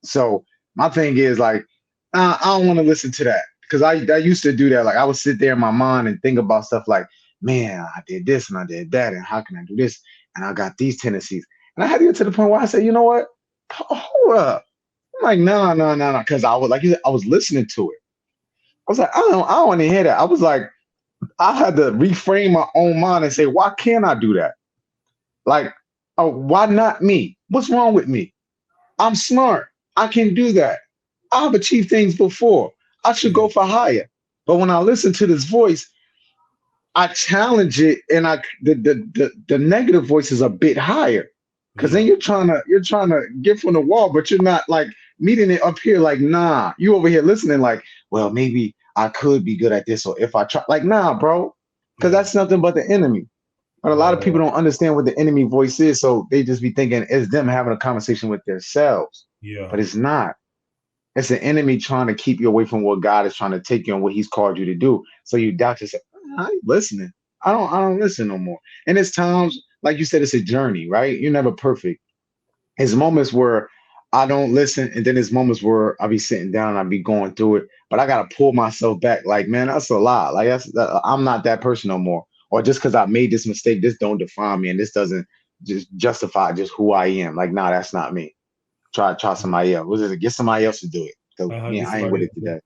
So my thing is like, I don't want to listen to that because I used to do that. Like I would sit there in my mind and think about stuff like, man, I did this and I did that, and how can I do this? And I got these tendencies. And I had to get to the point where I said, you know what? Hold up. I'm like, no, no, no, no, because I was like, I was listening to it. I was like, I don't want to hear that. I was like, I had to reframe my own mind and say, why can't I do that? Like, oh, why not me? What's wrong with me? I'm smart. I can do that. I've achieved things before. I should Yeah. go for higher. But when I listen to this voice, I challenge it, and the negative voice is a bit higher. Cause then Yeah. you're trying to get from the wall, but you're not like meeting it up here. Like, nah, you over here listening. Like, well, maybe I could be good at this, or if I try, like, nah, bro, because Yeah. that's nothing but the enemy. But a lot of people Well, don't understand what the enemy voice is, so they just be thinking it's them having a conversation with themselves. yeah. But it's not. It's the enemy trying to keep you away from what God is trying to take you and what He's called you to do. So you doubt yourself. I ain't listening. I don't listen no more. And it's times, like you said, it's a journey, right? You're never perfect. It's moments where I don't listen, and then there's moments where I'll be sitting down and I'll be going through it, but I gotta pull myself back. Like, man, that's a lot. Like I'm not that person no more. Or just because I made this mistake, this don't define me, and this doesn't just justify just who I am. Like, nah, that's not me. Try somebody else. What is it? Get somebody else to do it. Cause Get I ain't with somebody it else.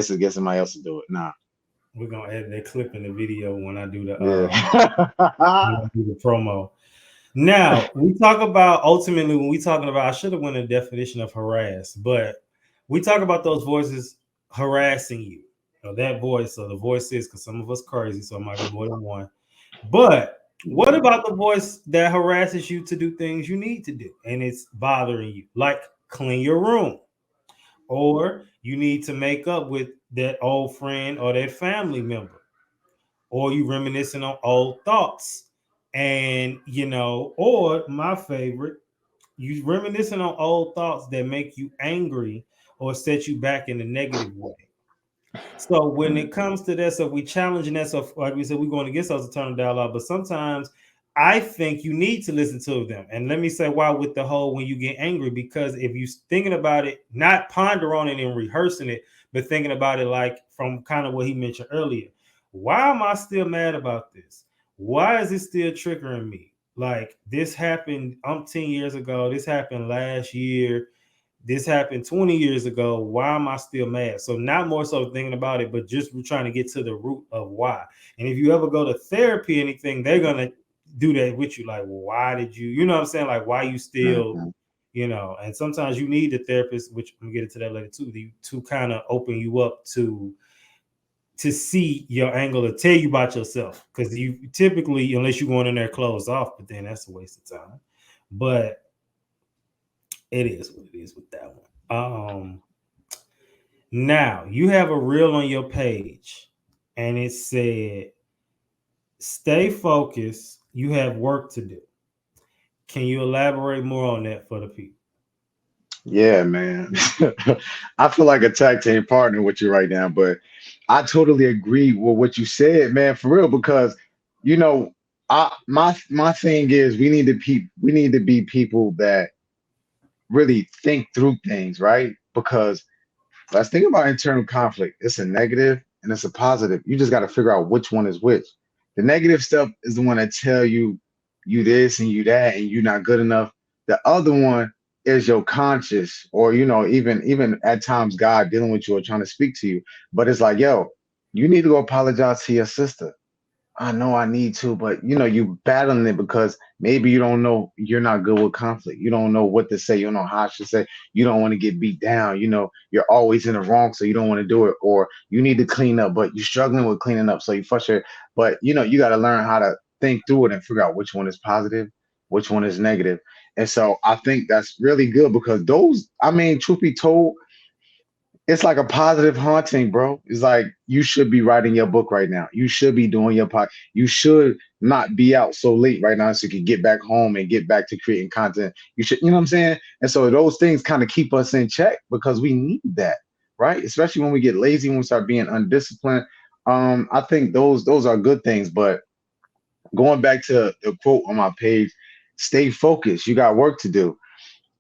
today. Get somebody else to do it. Nah. We're gonna add that clip in the video Yeah. when I do the promo. Now we talk about ultimately when we talking about I should have went a definition of harass, but we talk about those voices harassing you. That voice or the voices, because some of us crazy, so it might be more than one. But what about the voice that harasses you to do things you need to do and it's bothering you, like clean your room, or you need to make up with that old friend or that family member, or you reminiscing on old thoughts, and or my favorite, you reminiscing on old thoughts that make you angry or set you back in a negative way. So when it comes to that, so we challenging that, so like we said, we're going against those eternal dialogue, but sometimes I think you need to listen to them. And let me say why with the whole when you get angry, because if you're thinking about it, not ponder on it and rehearsing it, but thinking about it like from kind of what he mentioned earlier. Why am I still mad about this? Why is it still triggering me? Like this happened 10 years ago. This happened last year. This happened 20 years ago. Why am I still mad? So not more so thinking about it, but just trying to get to the root of why. And if you ever go to therapy, anything, they're gonna do that with you. Like, well, why did you know what I'm saying? Like, why you still, Mhm. and sometimes you need the therapist, which I'm gonna get into that later too, to kind of open you up to see your angle to tell you about yourself. Because you typically, unless you're going in there closed off, but then that's a waste of time. But it is what it is with that one. Now you have a reel on your page, and it said, "Stay focused. You have work to do." Can you elaborate more on that for the people? Yeah, man. I feel like a tag team partner with you right now, but I totally agree with what you said, man, for real, because you know, my thing is we need to be people that really think through things, right? Because let's think about internal conflict. It's a negative and it's a positive. You just got to figure out which one is which. The negative stuff is the one that tell you this and you that and you're not good enough. The other one is your conscious, or even at times God dealing with you or trying to speak to you. But it's like, yo, you need to go apologize to your sister. I know I need to, but you battling it because maybe you don't know, you're not good with conflict. You don't know what to say. You don't know how to say. You don't want to get beat down. You're always in the wrong, so you don't want to do it. Or you need to clean up, but you're struggling with cleaning up, so you frustrate. But you got to learn how to think through it and figure out which one is positive, which one is negative. And so I think that's really good because those, I mean, truth be told, it's like a positive haunting, bro. It's like you should be writing your book right now. You should be doing your pod. You should not be out so late right now so you can get back home and get back to creating content. You should, you know what I'm saying? And so those things kind of keep us in check because we need that, right? Especially when we get lazy, when we start being undisciplined. I think those are good things. But going back to the quote on my page, stay focused. You got work to do.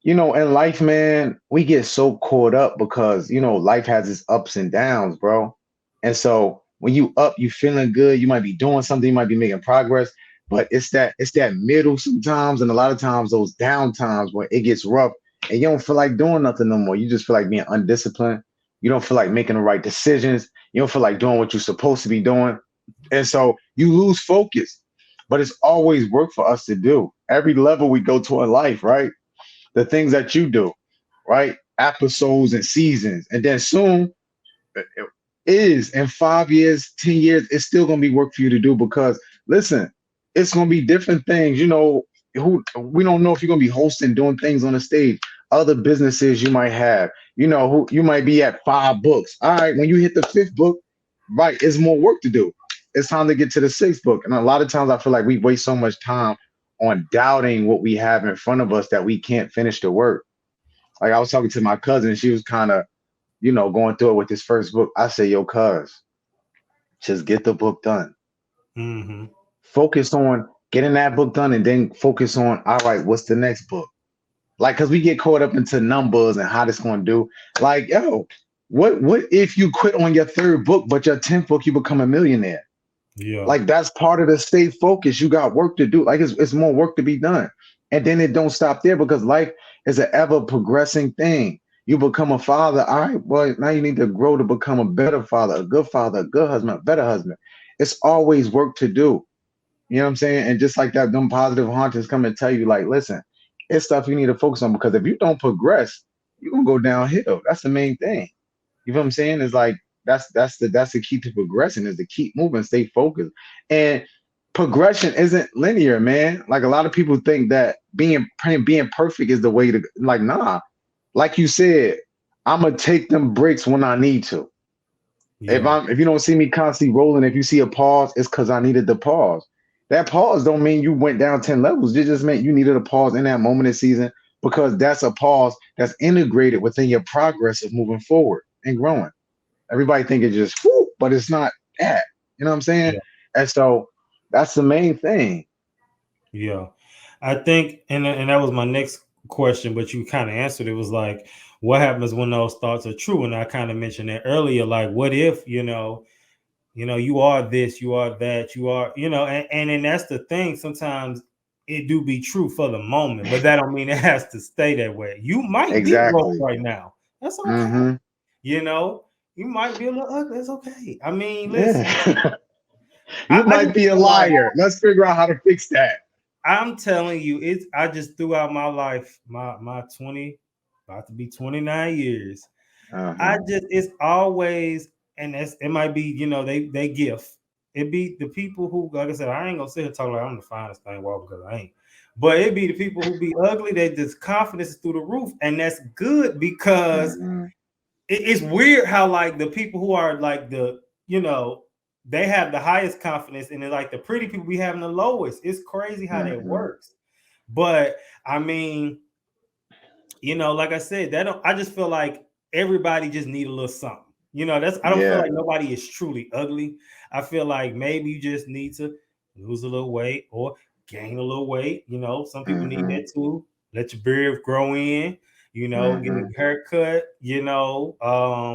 In life, man, we get so caught up because, life has its ups and downs, bro. And so when you up, you feeling good, you might be doing something, you might be making progress, but it's that middle sometimes, and a lot of times those down times where it gets rough and you don't feel like doing nothing no more. You just feel like being undisciplined. You don't feel like making the right decisions. You don't feel like doing what you're supposed to be doing. And so you lose focus. But it's always work for us to do. Every level we go to in life, right? The things that you do, right? Episodes and seasons. And then soon it is in 5 years, 10 years, it's still gonna be work for you to do because listen, it's gonna be different things. Who we don't know if you're gonna be hosting, doing things on the stage, other businesses you might have, who you might be at 5 books. All right, when you hit the 5th book, right, it's more work to do. It's time to get to the 6th book. And a lot of times I feel like we waste so much time on doubting what we have in front of us that we can't finish the work. Like I was talking to my cousin, she was kind of, going through it with this first book. I say, yo, cuz, just get the book done. Mm-hmm. Focus on getting that book done and then focus on, all right, what's the next book? Like, cause we get caught up into numbers and how this gonna do. Like, yo, what if you quit on your 3rd book, but your 10th book, you become a millionaire? Yeah. Like that's part of the state focus. You got work to do. Like it's more work to be done. And then it don't stop there because life is an ever progressing thing. You become a father. All right, well, now you need to grow to become a better father, a good husband, a better husband. It's always work to do. You know what I'm saying? And just like that, them positive hauntings come and tell you, like, listen, it's stuff you need to focus on because if you don't progress, you're gonna go downhill. That's the main thing. You know what I'm saying? It's like that's the key to progressing is to keep moving, stay focused. And progression isn't linear, man. Like a lot of people think that being perfect is the way to like, nah. Like you said, I'm gonna take them breaks when I need to. Yeah. If you don't see me constantly rolling, if you see a pause, it's because I needed the pause. That pause don't mean you went down 10 levels. It just meant you needed a pause in that moment in season because that's a pause that's integrated within your progress of moving forward and growing. Everybody think it's just whoop, but it's not that. You know what I'm saying? Yeah. And so that's the main thing. Yeah. I think, and that was my next question, but you kind of answered. It was like, what happens when those thoughts are true? And I kind of mentioned that earlier. Like, what if you are this, you are that, you are, and then that's the thing. Sometimes it do be true for the moment, but that don't mean it has to stay that way. You might be broke Exactly. right now. That's okay. Hmm. You know, you might be a little ugly. It's okay. I mean, listen, Yeah. I, You I just might be a feel like liar. Let's figure out how to fix that. I'm telling you, it's I just throughout my life, my 20, about to be 29 years. I Uh-huh. just it's always and it might be, you know, they gift. It be the people who, like I said, I ain't gonna sit here and talk like I'm the finest thing walking because I ain't. But it be the people who be ugly. They just confidence is through the roof, and that's good because Mhm. it's weird how like the people who are like the, you know, they have the highest confidence, and then like the pretty people be having the lowest. It's crazy how that Mhm. works. But I mean, you know, like I said, that don't, I just feel like everybody just need a little something. You know, that's, I don't feel Yeah. like nobody is truly ugly. I feel like maybe you just need to lose a little weight or gain a little weight. You know, some people need Mhm. that too. Let your beard grow in. You know, get a Mhm. haircut. You know,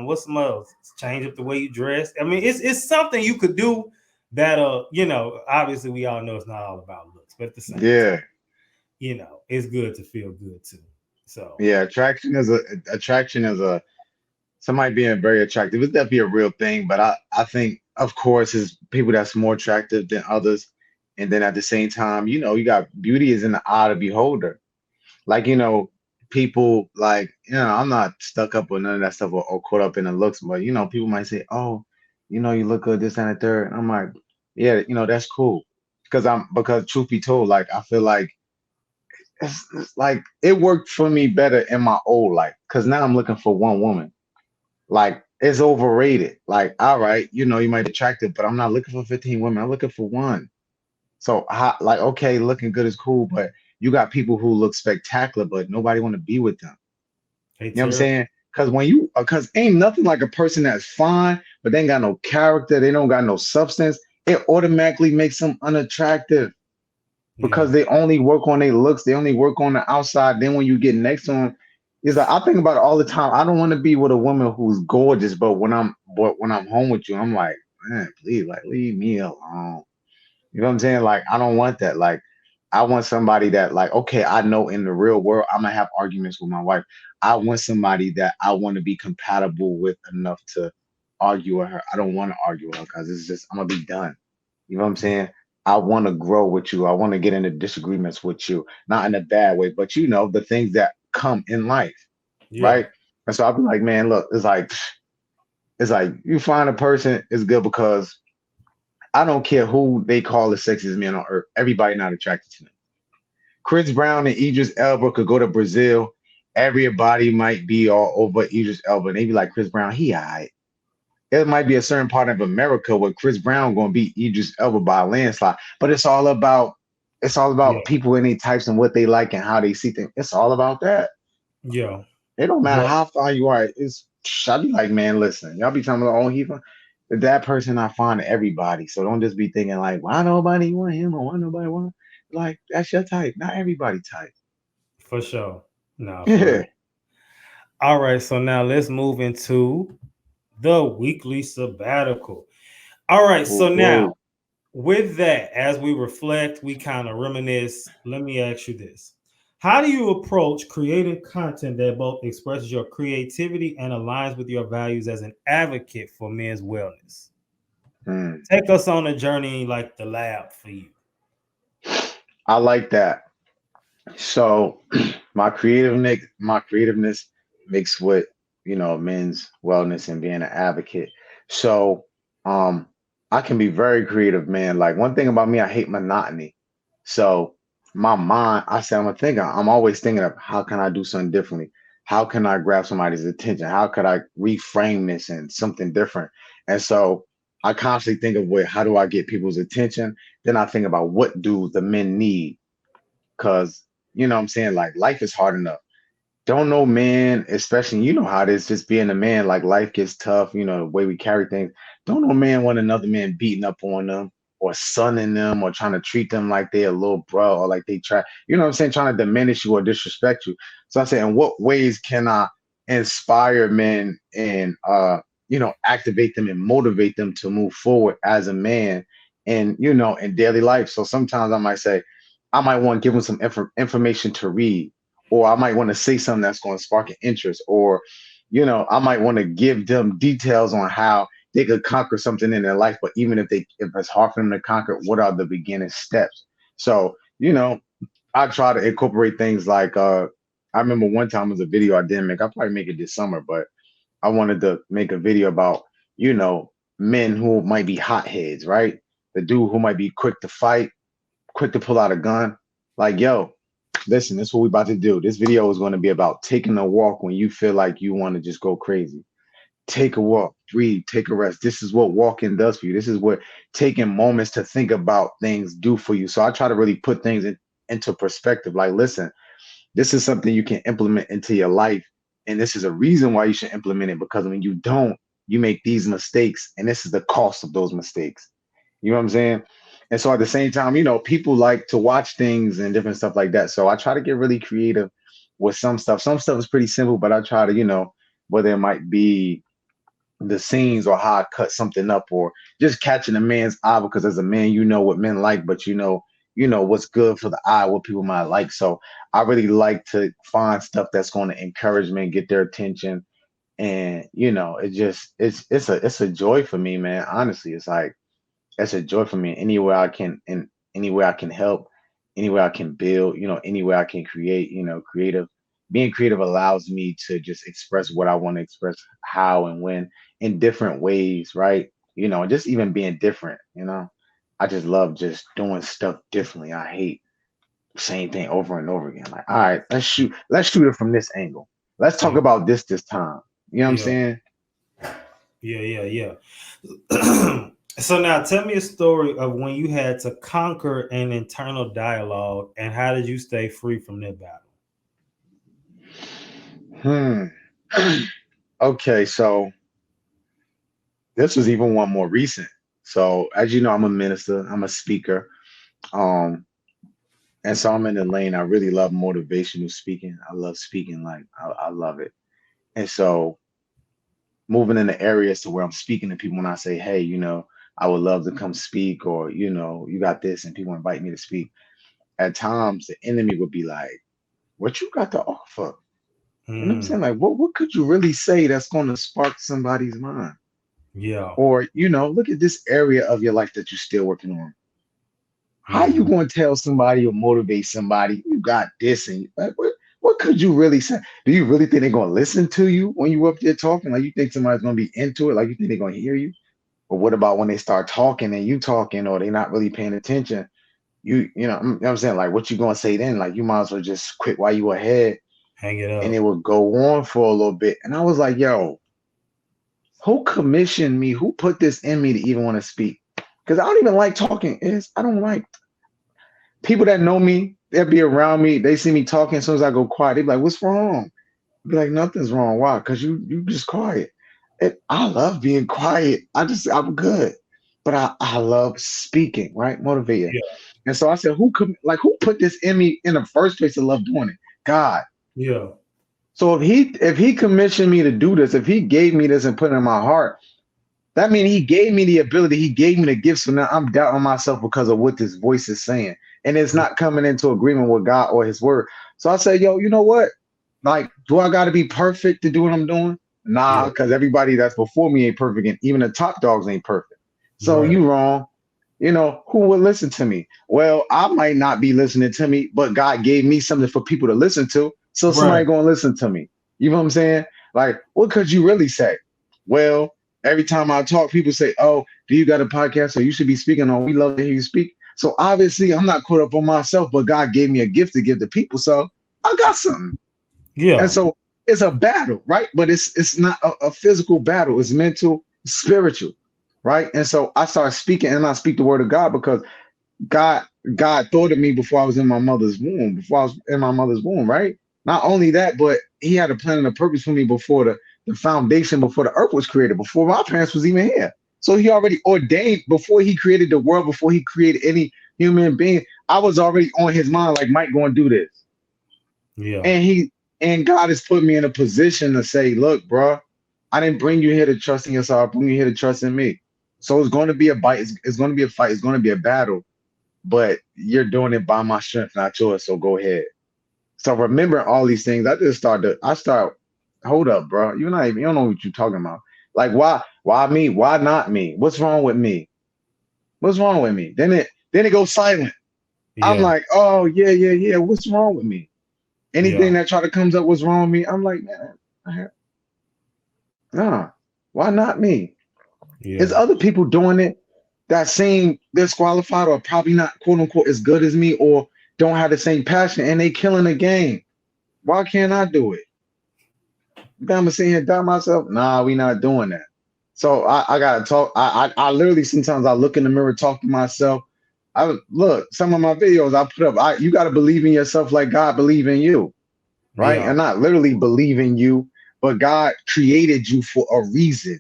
what's some else? Change up the way you dress. I mean, it's something you could do that. You know, obviously we all know it's not all about looks, but at the same time, Yeah. you know, it's good to feel good too. So. Yeah. Attraction is a somebody being very attractive. It's definitely a real thing, but I think of course is people that's more attractive than others. And then at the same time, you know, you got beauty is in the eye of the beholder. Like, you know, people like, you know, I'm not stuck up on none of that stuff or caught up in the looks, but you know, people might say, oh, you know, you look good, this and the third. And I'm like, yeah, you know, that's cool. Because truth be told, like I feel like it's like it worked for me better in my old life because now I'm looking for one woman. Like it's overrated. Like, all right, you know, you might be attractive, but I'm not looking for 15 women. I'm looking for one. So, like, okay, looking good is cool, but you got people who look spectacular, but nobody want to be with them. Hey, You know what I'm Tara. saying? Because ain't nothing like a person that's fine, but they ain't got no character, they don't got no substance. It automatically makes them unattractive Yeah. because they only work on their looks, they only work on the outside. Then when you get next to them, it's like I think about it all the time. I don't want to be with a woman who's gorgeous, but when I'm home with you, I'm like, man, please, like, leave me alone. You know what I'm saying? Like, I don't want that. Like, I want somebody that, like, okay, I know in the real world, I'm gonna have arguments with my wife. I want somebody that I want to be compatible with enough to argue with her. I don't want to argue with her because it's just I'm gonna be done. You know what I'm Yeah. saying? I want to grow with you. I want to get into disagreements with you, not in a bad way, but you know, the things that come in life, Yeah. right? And so I'll be like, man, look, it's like you find a person is good because I don't care who they call the sexiest man on earth. Everybody not attracted to them. Chris Brown and Idris Elba could go to Brazil. Everybody might be all over Idris Elba. And they be like, Chris Brown, he alright. It might be a certain part of America where Chris Brown gonna beat Idris Elba by a landslide. But it's all about Yeah. people and their types and what they like and how they see things. It's all about that. Yeah. It don't matter Well, how far you are. I be like, man, listen, y'all be talking about oh he that person I find everybody. So don't just be thinking like, why nobody want him or why nobody want like that's your type, not everybody type. for sure. Nah, for Yeah. real. All right. So now let's move into the weekly sabbatical. All right. Woo, So now woo. with that, as we reflect, we kind of reminisce. Let me ask you this. How do you approach creating content that both expresses your creativity and aligns with your values as an advocate for men's wellness? Hmm. Take us on a journey like the lab for you. I like that. So my creativeness mixed with men's wellness and being an advocate. So um I can be very creative, man. Like one thing about me, I hate monotony. So my mind, I say I'm a thinker. I'm always thinking of how can I do something differently? How can I grab somebody's attention? How could I reframe this in something different? And so I constantly think of how do I get people's attention? Then I think about what do the men need because you know what I'm saying, like life is hard enough. Don't know man, especially you know how it is just being a man, like life gets tough, the way we carry things. Don't know man want another man beating up on them or sunning them or trying to treat them like they're a little bro or like they try, you know what I'm saying, trying to diminish you or disrespect you. So I say, in what ways can I inspire men and activate them and motivate them to move forward as a man and in daily life. So sometimes I might say, I might want to give them some information to read, or I might want to say something that's going to spark an interest, or I might want to give them details on how they could conquer something in their life. But even if it's hard for them to conquer, what are the beginning steps? So I try to incorporate things like I remember one time was a video I didn't make. I'll probably make it this summer, but I wanted to make a video about you know, men who might be hotheads, right? The dude who might be quick to fight, quick to pull out a gun. Like, yo, listen, this is what we about to do. This video is going to be about taking a walk when you feel like you want to just go crazy. Take a walk, breathe, take a rest. This is what walking does for you. This is what taking moments to think about things do for you. So I try to really put things into perspective. Like, listen, this is something you can implement into your life. And this is a reason why you should implement it, because when you don't, you make these mistakes. And this is the cost of those mistakes. You know what I'm saying? And so at the same time, you know, people like to watch things and different stuff like that. So I try to get really creative with some stuff. Some stuff is pretty simple, but I try to, you know, whether it might be the scenes or how I cut something up, or just catching a man's eye, because as a man, you know what men like, but you know what's good for the eye, what people might like. So I really like to find stuff that's going to encourage men, get their attention. And you know, it just it's a joy for me, man. Honestly, it's like it's a joy for me. Anywhere I can, and anywhere I can help, anywhere I can build, you know, anywhere I can create, you know, creative. Being creative allows me to just express what I want to express, how and when, in different ways, right? You know, just even being different, you know. I just love just doing stuff differently. I hate same thing over and over again. Like, all right, let's shoot it from this angle. Let's talk Yeah, about this time. You know what I'm yeah, saying? yeah. So now tell me a story of when you had to conquer an internal dialogue, and how did you stay free from that battle? Hmm. Okay, so this was even one more recent. So as you know, I'm a minister, I'm a speaker. Um, and so I'm in the lane. I really love motivational speaking. I love speaking, like I love it. And so moving in the areas to where I'm speaking to people, when I say, hey, you know, I would love to come speak, or you know, you got this, and people invite me to speak. At times the enemy would be like, what you got to offer? You know what I'm Mm, saying? Like, what could you really say that's gonna spark somebody's mind? yeah. Or, you know, look at this area of your life that you're still working on. How you Mm, going to tell somebody or motivate somebody you got this, and like, what could you really say? Do you really think they're going to listen to you when you up there talking? Like, you think somebody's going to be into it? Like, you think they're going to hear you? Or what about when they start talking and you talking, or they not really paying attention? You know what I'm saying? Like, what you going to say then? Like, you might as well just quit while you ahead. hang it And it up. would go on for a little bit. And I was like, yo, who commissioned me? Who put this in me to even want to speak? Because I don't even like talking. I don't like people that know me, they'll be around me. They see me talking. As soon as I go quiet, they be like, "What's wrong?" I be like, "Nothing's wrong." Why? Because you just quiet. I love being quiet. I'm good, but I love speaking, right? Motivating. Yeah, And so I said, who put this in me in the first place to love doing it? God. yeah, So if he commissioned me to do this, if he gave me this and put it in my heart, that means he gave me the ability, he gave me the gifts. So now I'm doubting myself because of what this voice is saying. And it's yeah, not coming into agreement with God or his word. So I say, yo, you know what? Like, do I gotta be perfect to do what I'm doing? Nah, yeah. because everybody that's before me ain't perfect, and even the top dogs ain't perfect. So Right. you wrong. You know, who would listen to me? Well, I might not be listening to me, but God gave me something for people to listen to. So Right. somebody gonna listen to me. You know what I'm saying? Like, what could you really say? Well, every time I talk, people say, oh, do you got a podcast? So you should be speaking on. We love to hear you speak. So obviously I'm not caught up on myself, but God gave me a gift to give to people. So I got something. And Yeah. so it's a battle, right? But it's not a physical battle, it's mental, spiritual, right? And so I started speaking, and I speak the word of God, because God God thought of me before I was in my mother's womb, before I was in my mother's womb, right? Not only that, but he had a plan and a purpose for me before the foundation, before the earth was created, before my parents was even here. So he already ordained before he created the world, before he created any human being. I was already on his mind, like, Mike going to do this. Yeah. And God has put me in a position to say, look, bro, I didn't bring you here to trust in yourself. I bring you here to trust in me. So it's going to be a bite. It's going to be a fight. It's going to be a battle, but you're doing it by my strength, not yours. So go ahead. So remembering all these things, I start, hold up, bro. You don't know what you're talking about. Like, why me? Why not me? What's wrong with me? What's wrong with me? Then it goes silent. I'm Yeah. like, oh yeah, yeah, yeah. What's wrong with me? Anything Yeah. that try to comes up, what's wrong with me? I'm like, man, nah, why not me? Yeah. There's other people doing it that same disqualified or probably not quote unquote as good as me or don't have the same passion and they killing the game. Why can't I do it? Then I'm sitting here doubt myself. Nah, we not doing that. So I gotta talk. I literally sometimes I look in the mirror, talk to myself. I look some of my videos I put up. You gotta believe in yourself like God believe in you, right? Yeah. And not literally believe in you, but God created you for a reason.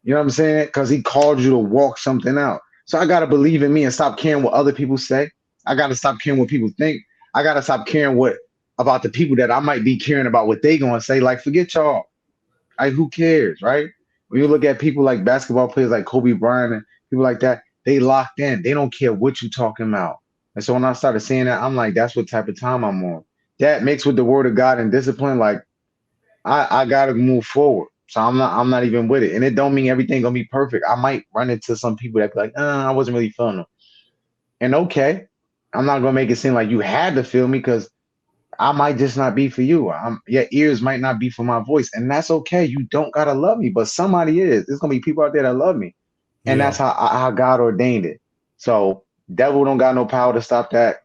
You know what I'm saying? Because He called you to walk something out. So I gotta believe in me and stop caring what other people say. I gotta stop caring what people think. I gotta stop caring what about the people that I might be caring about what they gonna say. Like forget y'all. Like, who cares, right? When you look at people like basketball players like Kobe Bryant and people like that, they locked in. They don't care what you talking about. And so when I started seeing that, I'm like, that's what type of time I'm on. That mixed with the word of God and discipline, like I gotta move forward. So I'm not even with it. And it don't mean everything gonna be perfect. I might run into some people that be like, I wasn't really feeling them. And okay, I'm not gonna make it seem like you had to feel me because I might just not be for you. Your ears might not be for my voice, and that's okay. You don't gotta love me, but somebody is. There's gonna be people out there that love me, and Yeah. that's how God ordained it. So devil don't got no power to stop that.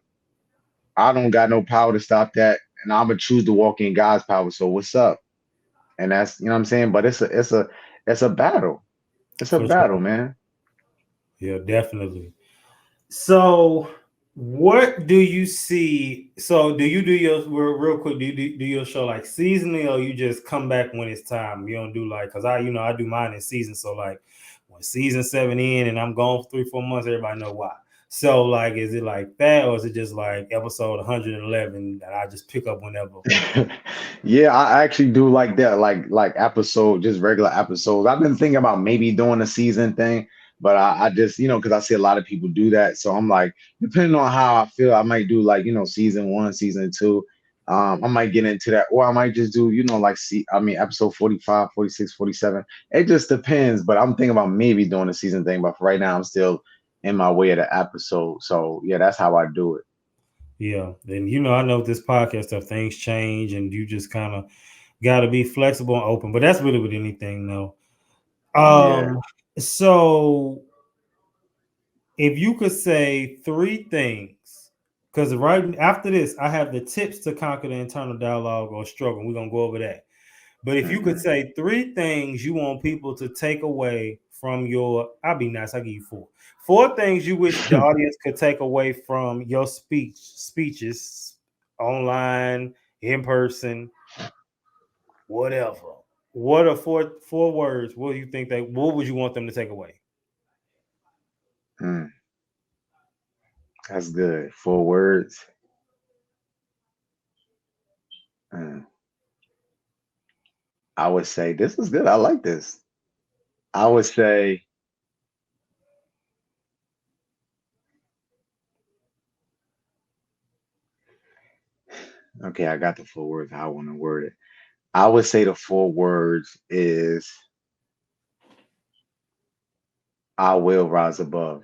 I don't got no power to stop that, and I'm gonna choose to walk in God's power. So what's up? And that's what I'm saying. But it's a battle. It's a For battle, sure. man. Yeah, definitely. So, what do you see? So, do you do your real quick? Do your show like seasonally, or you just come back when it's time? You don't do like because I do mine in season. So, like when season 7 in and I'm gone for 3 4 months, everybody know why. So, like, is it like that, or is it just like episode 111 that I just pick up whenever? Yeah, I actually do like that, like episode, just regular episodes. I've been thinking about maybe doing a season thing, but I just, because I see a lot of people do that. So I'm like, depending on how I feel, I might do like, season one, season two. I might get into that, or I might just do, like episode 45, 46, 47. It just depends, but I'm thinking about maybe doing a season thing, but for right now I'm still in my way of the episode. So yeah, that's how I do it. Yeah, and I know this podcast stuff, things change, and you just kind of got to be flexible and open. But that's really with anything, though. Yeah. Um, so if you could say three things, because right after this, I have the tips to conquer the internal dialogue or struggle. We're gonna go over that. But if you could Mhm. say three things you want people to take away from I'll be nice, I'll give you four. Four things you wish the audience could take away from your speeches, online, in person, whatever. What are four words? What do you think what would you want them to take away? Mm, that's good. 4 words. Mm, I would say this is good. I like this. I would say, okay, I got the 4 words. How I want to word it. I would say the 4 words is I will rise above.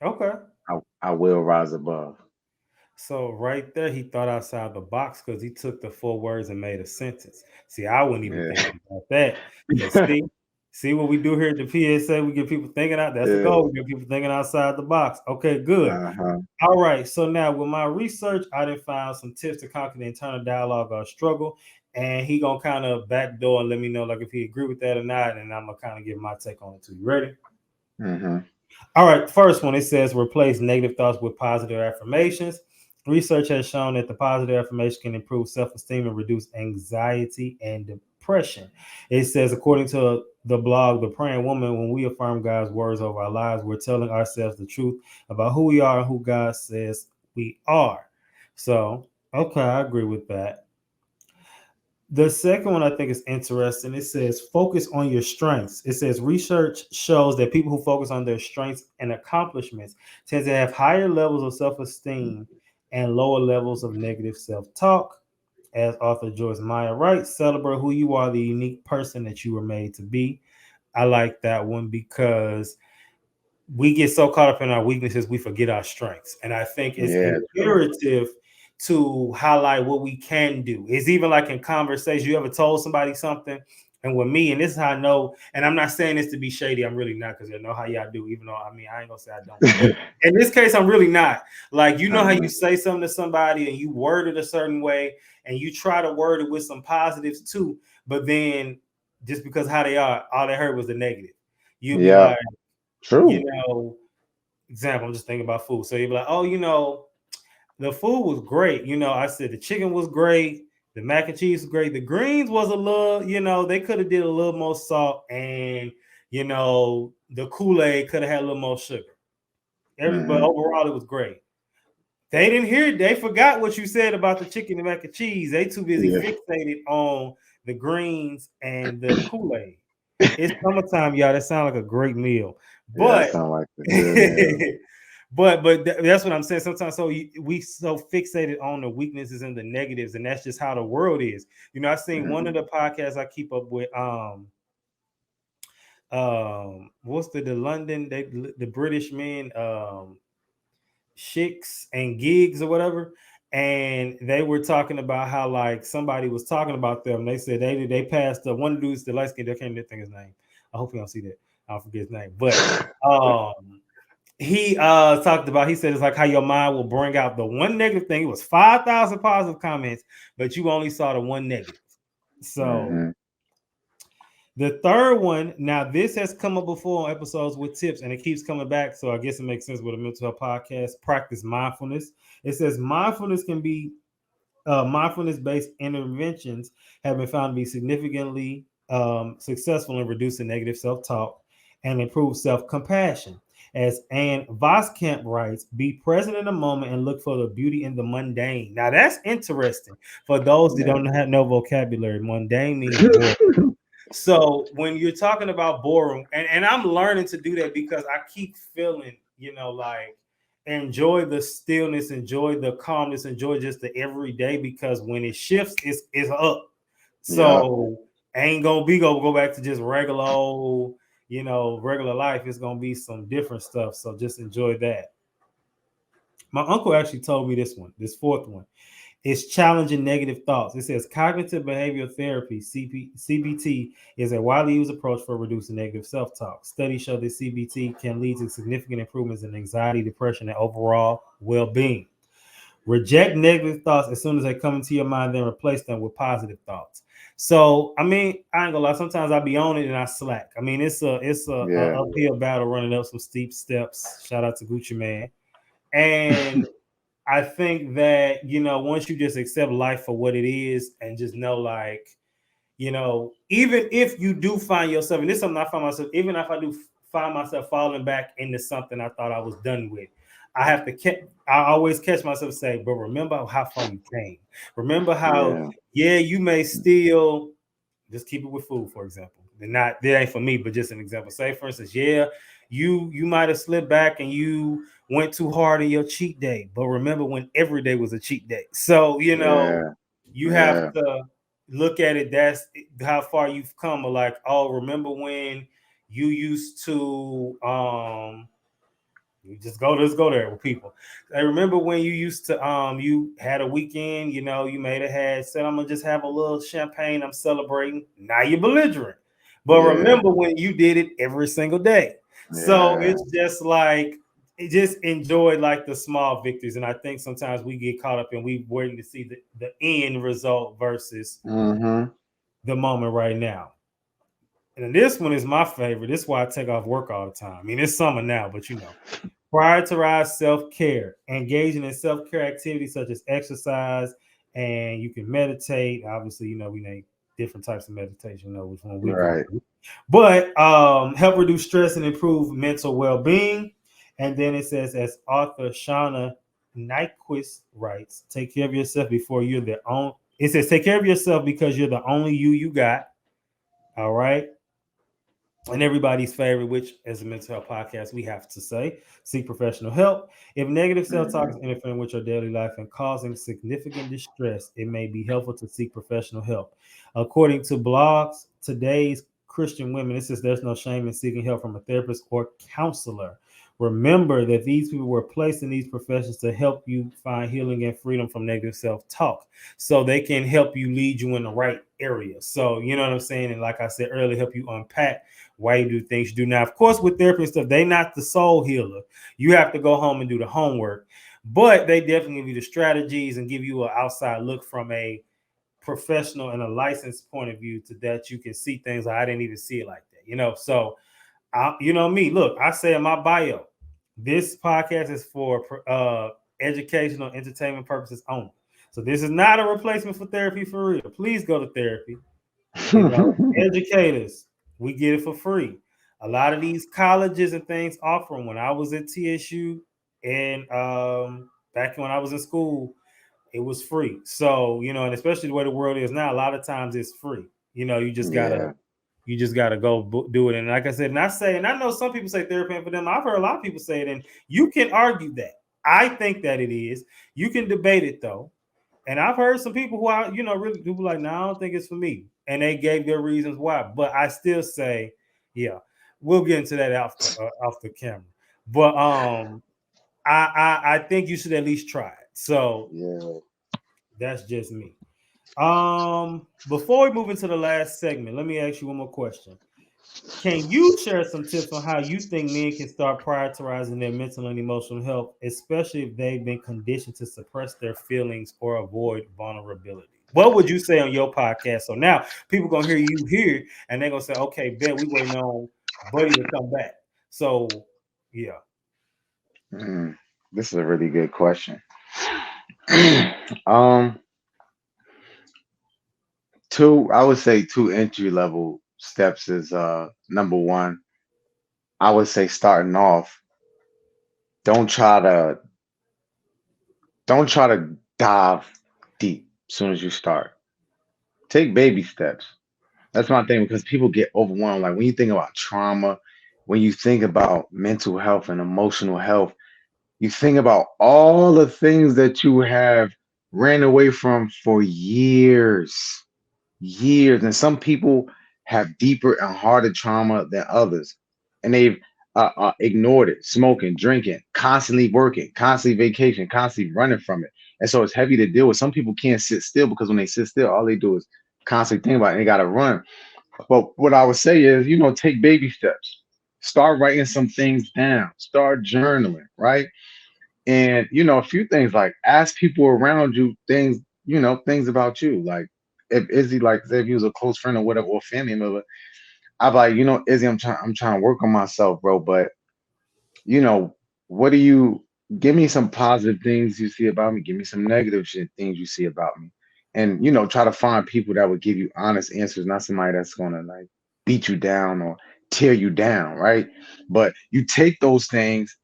Okay. I will rise above. So right there, he thought outside the box because he took the four words and made a sentence. See, I wouldn't even Yeah. think about that. But see what we do here at the PSA. We get people thinking out. That's the Yeah. goal. We get people thinking outside the box. Okay, good. Uh-huh. All right. So now with my research, I did find some tips to conquer the internal dialogue or struggle. And he gonna kind of backdoor and let me know like if he agree with that or not. And I'm gonna kind of give my take on it too. You ready? Hmm. All right, first one, it says replace negative thoughts with positive affirmations. Research has shown that the positive affirmation can improve self esteem and reduce anxiety and depression. It says, according to the blog, The Praying Woman, when we affirm God's words over our lives, we're telling ourselves the truth about who we are and who God says we are. So, okay, I agree with that. The second one I think is interesting. It says focus on your strengths. It says research shows that people who focus on their strengths and accomplishments tend to have higher levels of self-esteem and lower levels of negative self-talk. As author Joyce Meyer writes, celebrate who you are, the unique person that you were made to be. I like that one because we get so caught up in our weaknesses, we forget our strengths. And I think it's Yeah, true. imperative to highlight what we can do. It's even like in conversation, you ever told somebody something And with me, and this is how I know, and I'm not saying this to be shady, I'm really not, because I know how y'all do, even though I mean I ain't gonna say I don't. But in this case, I'm really not. Like, you know how you say something to somebody and you word it a certain way and you try to word it with some positives too, but then just because how they are, all they heard was the negative. You'll be Yeah, like, you true. know, example, I'm just thinking about food. So you'll be like, oh, the food was great. I said the chicken was great. The mac and cheese was great. The greens was a little, they could have did a little more salt, and the Kool-Aid could have had a little more sugar. But Hmm. overall, it was great. They didn't hear it. They forgot what you said about the chicken and mac and cheese. They too busy Yeah, fixated on the greens and the Kool-Aid. It's summertime, y'all. That sounds like a great meal. yeah, that But sounds like a good meal. that's what I'm saying. Sometimes we so fixated on the weaknesses and the negatives, and that's just how the world is. I seen one of Hmm. the podcasts I keep up with. What's the London? The British men, Shicks and Gigs or whatever, and they were talking about how like somebody was talking about them. They said they passed one dude's the light skin. I can't think his name. I hope you don't see that. I'll forget his name, but he talked about, he said it's like how your mind will bring out the one negative thing. It was 5,000 positive comments, but you only saw the one negative. So Hmm. the third one, now this has come up before on episodes with tips, and it keeps coming back. So I guess it makes sense with a mental health podcast. Practice mindfulness. It says mindfulness-based interventions have been found to be significantly successful in reducing negative self-talk and improve self-compassion. As Anne Voskamp writes, be present in the moment and look for the beauty in the mundane. Now that's interesting. For those that Yeah. don't have no vocabulary, mundane means boring. So when you're talking about boredom, and I'm learning to do that because I keep feeling, like enjoy the stillness, enjoy the calmness, enjoy just the everyday, because when it shifts, it's up. Yeah. So ain't gonna be go back to just regular old, regular life. It's gonna be some different stuff. So just enjoy that. My uncle actually told me this fourth one. It's challenging negative thoughts. It says cognitive behavioral therapy, CBT, is a widely used approach for reducing negative self talk. Studies show that CBT can lead to significant improvements in anxiety, depression, and overall well being. Reject negative thoughts as soon as they come into your mind, then replace them with positive thoughts. So, I mean, I ain't gonna lie. Sometimes I be on it and I slack. I mean, it's a Yeah. uphill battle running up some steep steps. Shout out to Gucci Man. And I think that, once you just accept life for what it is and just know, like, even if you do find yourself, and this is something I find myself, even if I do find myself falling back into something I thought I was done with, I always catch myself say, but remember how far you came. Remember how, Yeah. yeah, you may still just keep it with food, for example. And not that ain't for me, but just an example. Say, for instance, yeah, you might have slipped back and you went too hard in your cheat day, but remember when every day was a cheat day. So Yeah. you have Yeah. to look at it. That's how far you've come. Or like, oh, remember when you used to you just go, let's go there with people. I remember when you used to you had a weekend, you may have had said, I'm gonna just have a little champagne, I'm celebrating. Now you're belligerent. But Yeah. remember when you did it every single day. So Yeah. it's just like just enjoy like the small victories. And I think sometimes we get caught up and we waiting to see the end result versus Hmm. the moment right now. And this one is my favorite. This is why I take off work all the time. I mean, it's summer now, but prioritize self-care, engaging in self-care activities such as exercise, and you can meditate. Obviously, we need different types of meditation, which one we go Right. through. But help reduce stress and improve mental well-being. And then it says, as author Shauna Nyquist writes, take care of yourself before you're the only. It says, take care of yourself because you're the only you got. All right. And everybody's favorite, which as a mental health podcast, we have to say, seek professional help. If negative self-talk is Hmm. interfering with your daily life and causing significant distress, it may be helpful to seek professional help. According to blogs, today's Christian women. It says there's no shame in seeking help from a therapist or counselor. Remember that these people were placed in these professions to help you find healing and freedom from negative self-talk, so they can help you lead you in the right area. So you know what I'm saying? And like I said earlier, help you unpack why you do things you do. Now, of course, with therapy and stuff, they not the soul healer. You have to go home and do the homework, but they definitely give you the strategies and give you an outside look from a professional and a licensed point of view to that you can see things like I didn't even see it like that. So you know me. Look, I say in my bio, this podcast is for educational, entertainment purposes only. So this is not a replacement for therapy for real. Please go to therapy. Educators, we get it for free. A lot of these colleges and things offer them. When I was at TSU and back when I was in school, it was free. So and especially the way the world is now, a lot of times it's free. You just gotta Yeah. go do it. And like I said, and I know some people say therapy ain't for them. I've heard a lot of people say it, and you can argue that. I think that it is. You can debate it though. And I've heard some people who are, really people like, no, I don't think it's for me. And they gave their reasons why. But I still say, yeah, we'll get into that off the camera. But I think you should at least try it. So Yeah. that's just me. Before we move into the last segment, let me ask you one more question. Can you share some tips on how you think men can start prioritizing their mental and emotional health, especially if they've been conditioned to suppress their feelings or avoid vulnerability? What would you say on your podcast? So now people gonna hear you here, and they're gonna say, "Okay, bet we waiting on Buddy to come back." So yeah, Mm, this is a really good question. um, I would say two entry level steps is number one. I would say starting off, don't try to don't try to dive deep as soon as you start. Take baby steps. That's my thing because people get overwhelmed. Like when you think about trauma, when you think about mental health and emotional health, you think about all the things that you have ran away from for years, years. And some people have deeper and harder trauma than others. And they've ignored it, smoking, drinking, constantly working, constantly vacation, constantly running from it. And so it's heavy to deal with. Some people can't sit still because when they sit still, all they do is constantly think about it and they got to run. But what I would say is, take baby steps. Start writing some things down. Start journaling, right? And a few things like ask people around you things, things about you. Like if Izzy, like say if he was a close friend or whatever, or family member, I'd be like, Izzy, I'm trying to work on myself, bro. But you know, what do you give me some positive things you see about me? Give me some negative shit things you see about me. And try to find people that would give you honest answers, not somebody that's gonna like beat you down or tear you down, right? But you take those things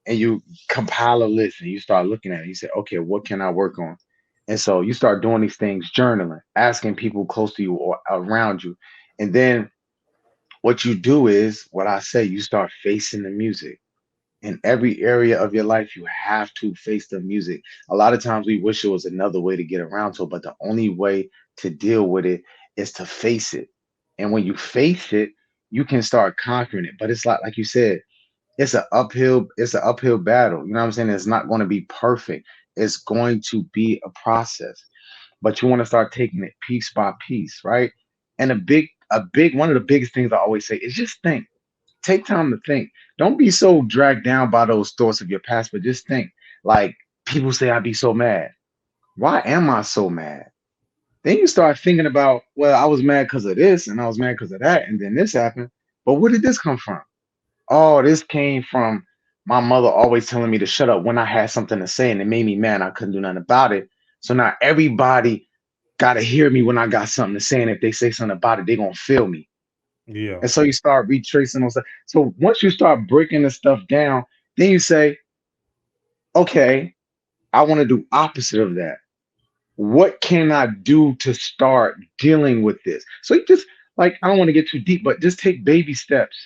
and you compile a list and you start looking at it. You say, okay, what can I work on? And so you start doing these things, journaling, asking people close to you or around you. And then what you do is what I say, you start facing the music. In every area of your life, you have to face the music. A lot of times we wish there was another way to get around to it, but the only way to deal with it is to face it. And when you face it, you can start conquering it. But it's like you said, it's an uphill battle. You know what I'm saying? It's not going to be perfect. It's going to be a process. But you want to start taking it piece by piece, right? And a big one of the biggest things I always say is just think. Take time to think. Don't be so dragged down by those thoughts of your past, but just think. Like people say I'd be so mad. Why am I so mad? Then you start thinking about, well, I was mad because of this and I was mad because of that, and then this happened. But where did this come from? Oh, this came from my mother always telling me to shut up when I had something to say, and it made me mad. I couldn't do nothing about it. So now everybody got to hear me when I got something to say, and if they say something about it, they're gonna feel me. yeah, And so you start retracing those stuff. So once you start breaking the stuff down, then you say, okay, I want to do opposite of that. What can I do to start dealing with this? So you just like I don't want to get too deep, but just take baby steps.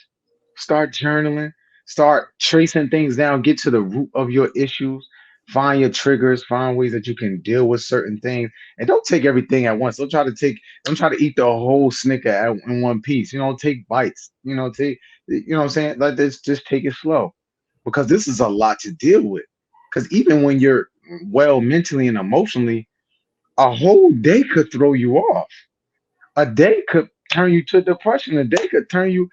Start journaling, start tracing things down, get to the root of your issues, Find your triggers, find ways that you can deal with certain things, and don't take everything at once. Don't try to eat the whole Snicker in one piece. Take bites. What I'm saying? Like this, just take it slow, because this is a lot to deal with. Because even when you're well mentally and emotionally, a whole day could throw you off. A day could turn you to depression. A day could turn you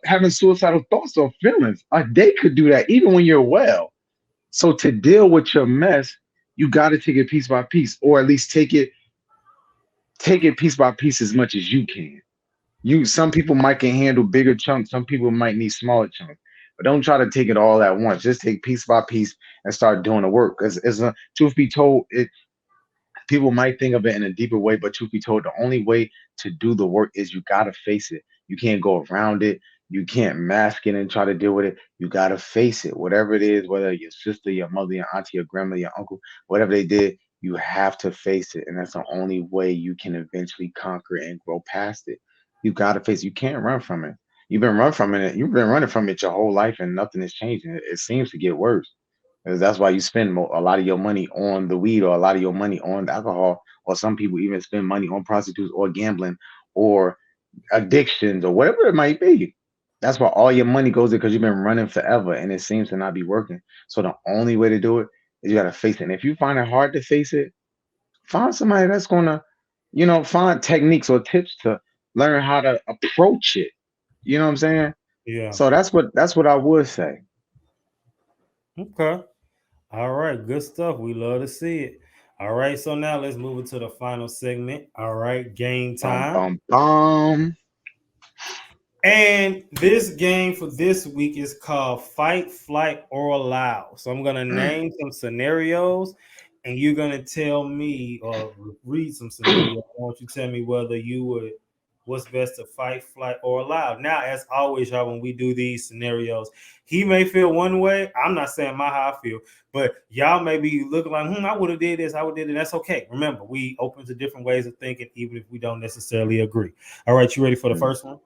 having suicidal thoughts or feelings. A day could do that, even when you're well. So to deal with your mess, you got to take it piece by piece, or at least take it piece by piece as much as you can. Some people might can handle bigger chunks, some people might need smaller chunks. But don't try to take it all at once. Just take piece by piece and start doing the work. Because truth be told, people might think of it in a deeper way, but truth be told, the only way to do the work is you gotta face it. You can't go around it. You can't mask it and try to deal with it. You gotta face it. Whatever it is, whether your sister, your mother, your auntie, your grandma, your uncle, whatever they did, you have to face it. And that's the only way you can eventually conquer it and grow past it. You gotta face it. You can't run from it. You've been running from it your whole life and nothing is changing. It seems to get worse. 'Cause that's why you spend a lot of your money on the weed, or a lot of your money on the alcohol, or some people even spend money on prostitutes or gambling or addictions or whatever it might be. That's why all your money goes there, because you've been running forever and it seems to not be working. So the only way to do it is you got to face it. And if you find it hard to face it, find somebody that's gonna, find techniques or tips to learn how to approach it. You know what I'm saying? Yeah. So that's what I would say. Okay. All right. Good stuff. We love to see it. All right. So now let's move into the final segment. All right. Game Bum time. bum bum. And this game for this week is called Fight, Flight, or Allow. So I'm going to name some scenarios and you're going to tell me or read some scenarios. I want you to tell me whether you would, what's best to fight, flight, or allow. Now, as always, y'all, when we do these scenarios, he may feel one way. I'm not saying my how I feel, but y'all may be looking like, I would have did this, I would have did it. That's okay. Remember, we open to different ways of thinking, even if we don't necessarily agree. All right, you ready for the first one?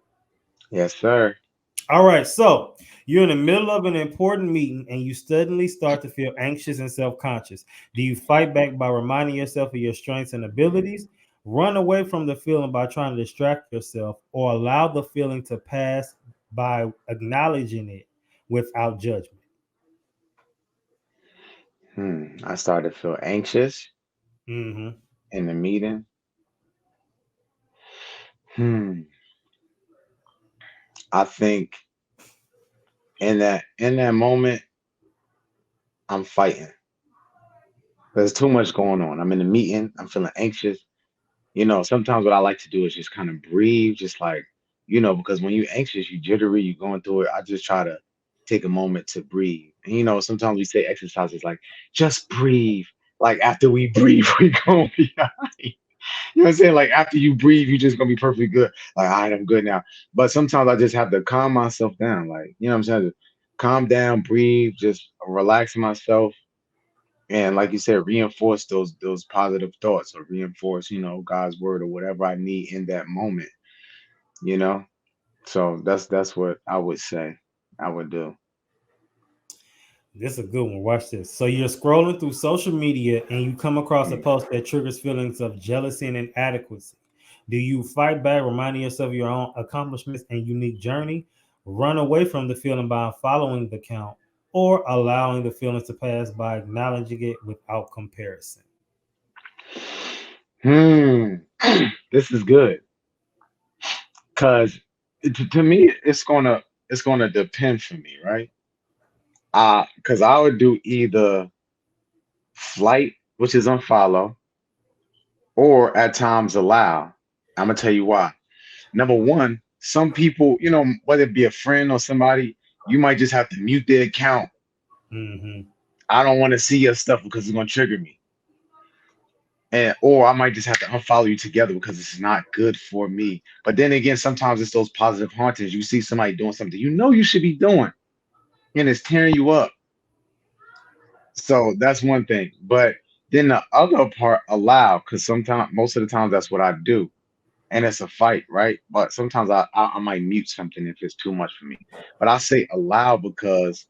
Yes, sir. All right, so you're in the middle of an important meeting and you suddenly start to feel anxious and self conscious. Do you fight back by reminding yourself of your strengths and abilities, run away from the feeling by trying to distract yourself, or allow the feeling to pass by acknowledging it without judgment? I started to feel anxious Mm-hmm. in the meeting. Hmm. I think in that moment, I'm fighting. There's too much going on. I'm in the meeting. I'm feeling anxious. Sometimes what I like to do is just kind of breathe, just like, because when you're anxious, you jittery, you're going through it. I just try to take a moment to breathe. And sometimes we say exercises like just breathe. Like after we breathe, we gonna be all right. You know what I'm saying? Like after you breathe, you're just gonna be perfectly good. Like, all right, I'm good now. But sometimes I just have to calm myself down. Like, you know what I'm saying? Just calm down, breathe, just relax myself. And like you said, reinforce those positive thoughts, or reinforce, God's word or whatever I need in that moment, you know? So that's what I would say I would do. This is a good one. Watch this. So you're scrolling through social media and you come across a Mm. post that triggers feelings of jealousy and inadequacy. Do you fight back, reminding yourself of your own accomplishments and unique journey, run away from the feeling by following the count, or allowing the feelings to pass by acknowledging it without comparison? Hmm. This is good. Cause to me, it's gonna depend for me, right? Cause I would do either flight, which is unfollow, or at times allow. I'm gonna tell you why. Number one, some people, whether it be a friend or somebody, you might just have to mute their account. Mm-hmm. I don't want to see your stuff because it's gonna trigger me. Or I might just have to unfollow you together because it's not good for me. But then again, sometimes it's those positive hauntings. You see somebody doing something you should be doing, and it's tearing you up. So that's one thing. But then the other part, allow, because sometimes, most of the time, that's what I do, and it's a fight, right? But sometimes I might mute something if it's too much for me. But I say allow because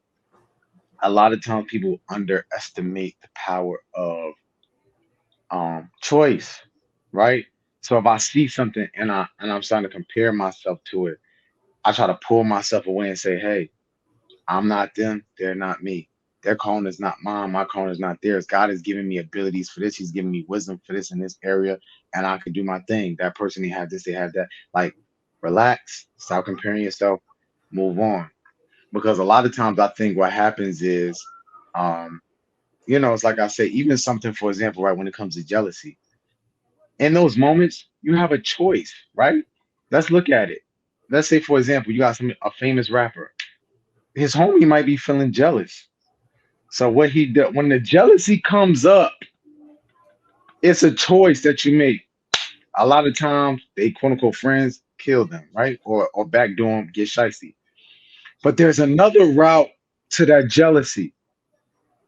a lot of times people underestimate the power of choice, right? So if I see something and I'm starting to compare myself to it, I try to pull myself away and say, hey, I'm not them, they're not me. Their calling is not mine, my calling is not theirs. God has given me abilities for this, He's given me wisdom for this in this area, and I can do my thing. That person, they have this, they have that. Like, relax, stop comparing yourself, move on. Because a lot of times I think what happens is, um, it's like I say, even something, for example, right, when it comes to jealousy, in those moments, you have a choice, right? Let's look at it. Let's say, for example, you got a famous rapper. His homie might be feeling jealous. So what he does when the jealousy comes up, it's a choice that you make. A lot of times, they quote unquote friends kill them, right? Or backdoor them, get shicey. But there's another route to that jealousy.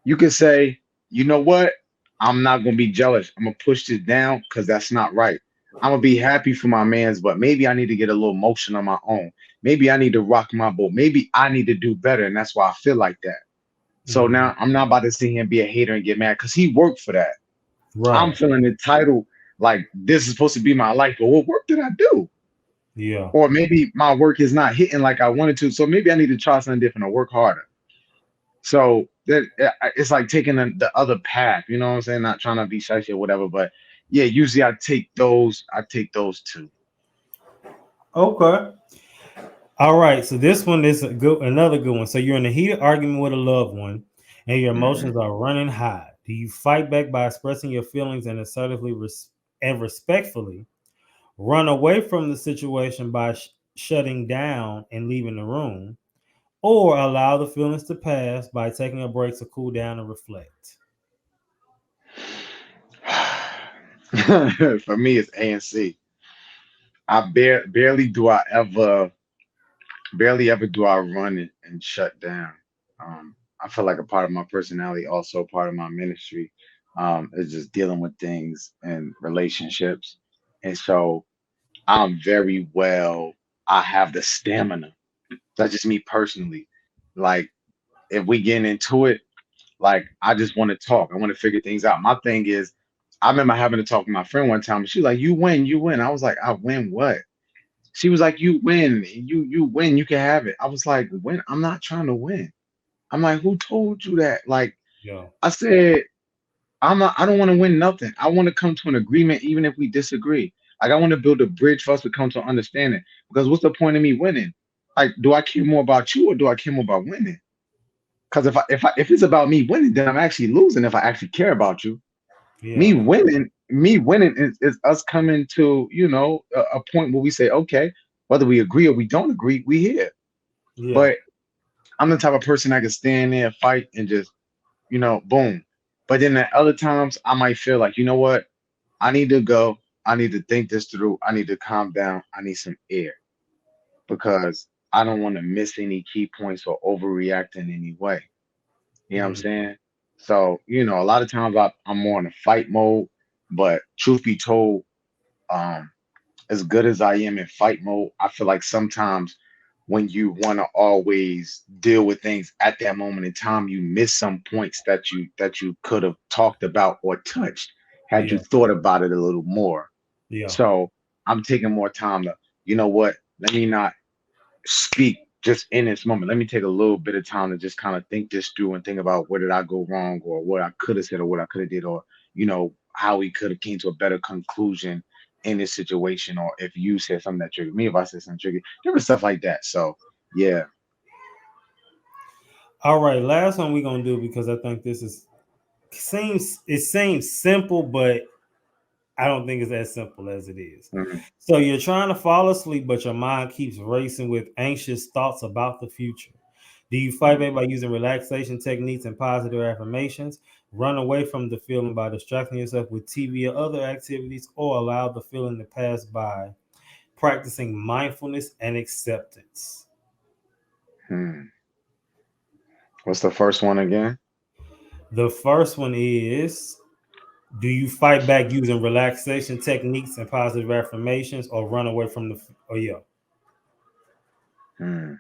You can say, you know what? I'm not gonna be jealous. I'm gonna push this down because that's not right. I'm gonna be happy for my man's, but maybe I need to get a little motion on my own. Maybe I need to rock my boat. Maybe I need to do better, and that's why I feel like that. So Mhm. now I'm not about to sit here and be a hater and get mad because he worked for that. I'm Right. feeling entitled, like this is supposed to be my life, but what work did I do? Yeah. Or maybe my work is not hitting like I wanted to. So maybe I need to try something different or work harder. So that it's like taking the other path, you know what I'm saying? Not trying to be shy or whatever, but yeah, usually I take those two. Okay. All right. So this one is another good one. So you're in a heated argument with a loved one, and your Mhm. emotions are running high. Do you fight back by expressing your feelings and assertively and respectfully run away from the situation by shutting down and leaving the room, or allow the feelings to pass by taking a break to cool down and reflect? For me, it's A and C. Barely do I ever, barely ever do I run it and shut down. I feel like a part of my personality, also part of my ministry, is just dealing with things and relationships. And so I'm very well, I have the stamina. That's just me personally. Like, if we get into it, like, I just want to talk. I want to figure things out. My thing is, I remember having to talk to my friend one time. She was like, "You win, you win." I was like, "I win what?" She was like, "You win, you win, you can have it." I was like, "Win? I'm not trying to win." I'm like, "Who told you that?" Like, Yeah. I said, I'm not, I don't want to win nothing. I want to come to an agreement, even if we disagree. Like, I want to build a bridge for us to come to an understanding. Because what's the point of me winning? Like, do I care more about you or do I care more about winning? Because if it's about me winning, then I'm actually losing if I actually care about you. Yeah. Me winning is us coming to, a point where we say, okay, whether we agree or we don't agree, we here. Yeah. But I'm the type of person that can stand there, fight, and just, boom. But then at other times, I might feel like, you know what? I need to go. I need to think this through. I need to calm down. I need some air because I don't want to miss any key points or overreact in any way. You know what I'm Mhm. saying? So, a lot of times I'm more in a fight mode, but truth be told, um, as good as I am in fight mode, I feel like sometimes when you want to always deal with things at that moment in time, you miss some points that you could have talked about or touched had you Yeah. thought about it a little more. Yeah. So I'm taking more time to, you know what? Let me not speak just in this moment. Let me take a little bit of time to just kind of think this through and think about where did I go wrong or what I could have said or what I could have did or how we could have came to a better conclusion in this situation or if you said something that triggered me, if I said something triggered, different stuff like that. So yeah. All right. Last one we're gonna do because I think this is seems simple, but I don't think it's as simple as it is. Mhm. So you're trying to fall asleep, but your mind keeps racing with anxious thoughts about the future. Do you fight back by using relaxation techniques and positive affirmations? Run away from the feeling by distracting yourself with TV or other activities, or allow the feeling to pass by, practicing mindfulness and acceptance? Hmm. What's the first one again? The first one is, do you fight back using relaxation techniques and positive affirmations, or run away from the? Oh yeah. Hmm.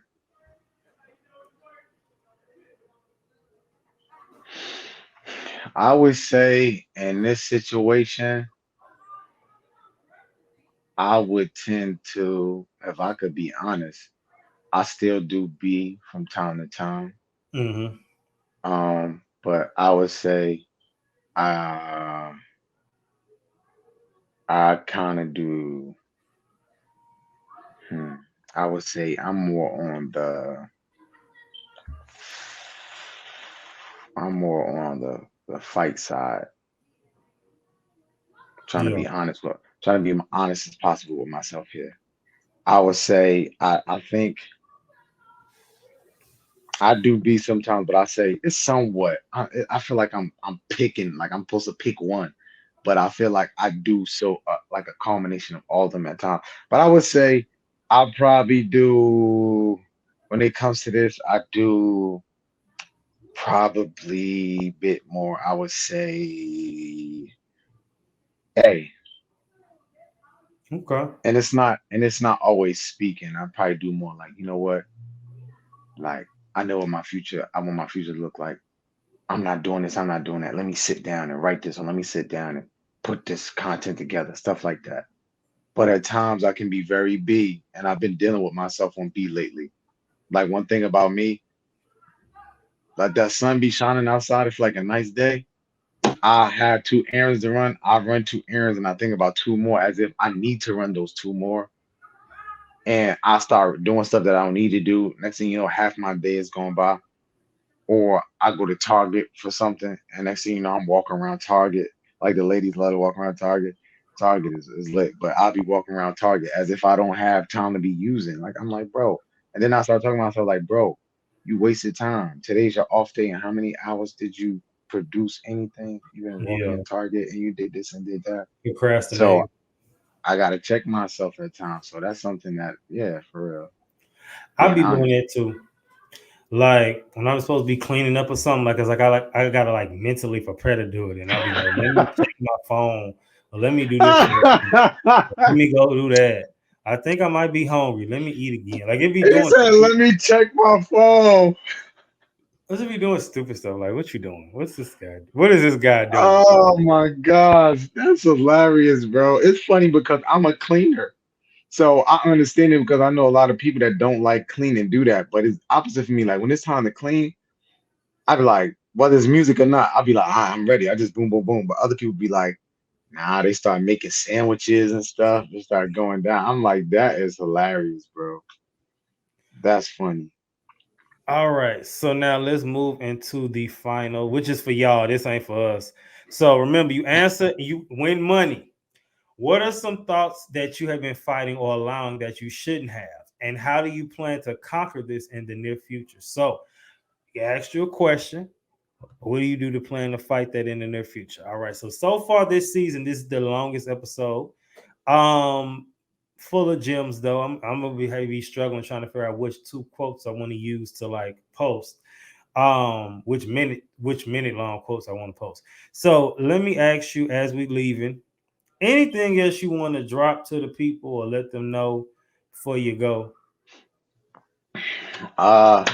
I would say in this situation, I would tend to, if I could be honest, I still do B from time to time. Mm-hmm. But I would say uh, I kind of do. Hmm, I would say I'm more on the fight side, trying to Yeah. be honest with, trying to be honest as possible with myself here. I would say I think I do be sometimes, but I say it's somewhat. I feel like I'm picking, like I'm supposed to pick one, but I feel like I do so like a culmination of all of them at times. But I would say I probably do when it comes to this, I do probably bit more. I would say A, Okay. and it's not always speaking. I probably do more like you know what, like I know what my future. I want my future to look like. I'm not doing this, I'm not doing that. Let me sit down and write this, or let me sit down and put this content together, stuff like that. But at times I can be very B, and I've been dealing with myself on B lately. Like one thing about me, like that sun be shining outside, it's like a nice day. I had 2 errands to run. I run 2 errands and I think about two more as if I need to run those two more. And I start doing stuff that I don't need to do. Next thing you know, half my day is going by. Or I go to Target for something, and next thing you know, I'm walking around Target like the ladies love to walk around Target. Target is lit, but I'll be walking around Target as if I don't have time to be using. Like I'm like, bro, and then I start talking to myself like, bro, you wasted time. Today's your off day, and how many hours did you produce anything? You been walking Yeah. in Target and you did this and did that. So Procrastinating. I gotta check myself at times. So that's something that, yeah, for real, I being be doing honest. that too. Like when I'm supposed to be cleaning up or something, like, cause I gotta like mentally prepare to do it, and I'll be like, let me check my phone, or let me do this, let me go do that. I think I might be hungry. Let me eat again. Like it be He doing said, "Let me check my phone." let's be doing stupid stuff. Like what you doing? What's this guy? What is this guy doing? Oh my gosh, that's hilarious, bro. It's funny because I'm a cleaner. So I understand it because I know a lot of people that don't like clean and do that, but it's opposite for me. Like when it's time to clean, I be like, whether it's music or not, I'll be like, I'm ready. I just boom, boom, boom. But other people be like, nah, they start making sandwiches and stuff. They start going down. I'm like, that is hilarious, bro. That's funny. All right. So now let's move into the final, which is for y'all. This ain't for us. So remember, you answer, you win money. What are some thoughts that you have been fighting or allowing that you shouldn't have? And how do you plan to conquer this in the near future? So, I asked you a question. What do you do to plan to fight that in the near future? All right. So far this season, this is the longest episode. Um, Full of gems though. I'm gonna be struggling trying to figure out which two quotes I want to use to like post. Which minute long quotes I want to post. So let me ask you as we leaving, anything else you want to drop to the people or let them know before you go? Uh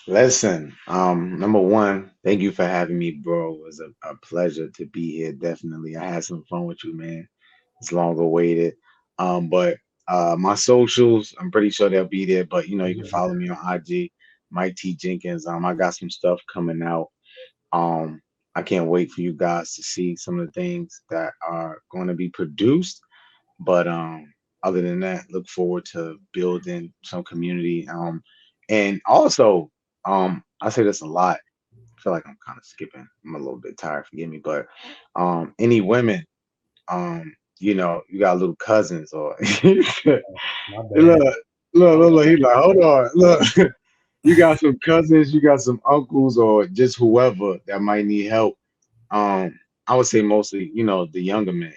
Listen, number one, thank you for having me, bro. It was a pleasure to be here. Definitely. I had some fun with you, man. It's long awaited. But my socials, I'm pretty sure they'll be there. But you can follow me on IG, Mike T Jenkins. I got some stuff coming out. Um, I can't wait for you guys to see some of the things that are going to be produced. But other than that, look forward to building some community. And also, I say this a lot. I feel like I'm kind of skipping. I'm a little bit tired, forgive me. But any women, you got little cousins or look, My bad. look, look. He like, hold on, look. You got some cousins, you got some uncles, or just whoever that might need help. I would say mostly, the younger men,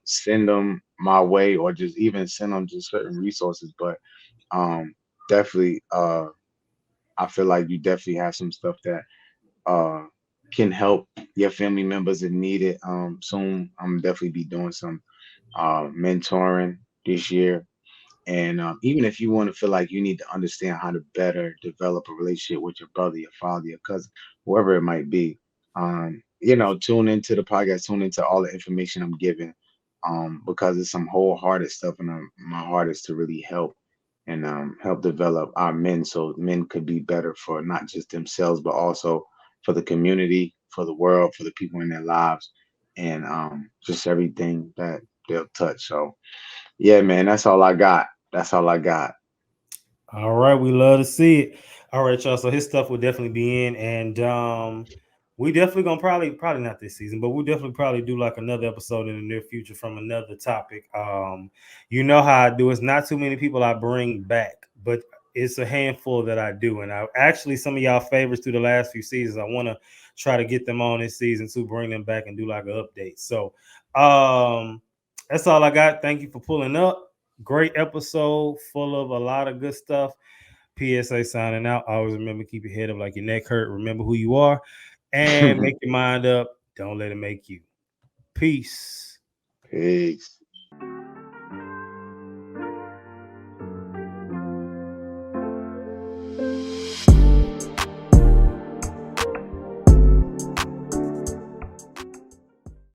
send them my way or just even send them just certain resources. But definitely, I feel like you definitely have some stuff that uh can help your family members that need it. Soon I'm definitely be doing some mentoring this year. And even if you want to feel like you need to understand how to better develop a relationship with your brother, your father, your cousin, whoever it might be, tune into the podcast, tune into all the information I'm giving, because it's some wholehearted stuff, and my heart is to really help and help develop our men so men could be better for not just themselves, but also for the community, for the world, for the people in their lives, and just everything that they'll touch. So, yeah, man, that's all I got. That's all I got. All right, we love to see it. All right, y'all. So his stuff will definitely be in, and we definitely gonna probably not this season, but we'll definitely probably do like another episode in the near future from another topic. You know how I do. It's not too many people I bring back, but it's a handful that I do, and I actually some of y'all favorites through the last few seasons. I want to try to get them on this season to bring them back and do like an update. So, that's all I got. Thank you for pulling up. Great episode, full of a lot of good stuff. PSA signing out. Always remember, keep your head up like your neck hurt. Remember who you are and make your mind up. Don't let it make you. Peace. Peace.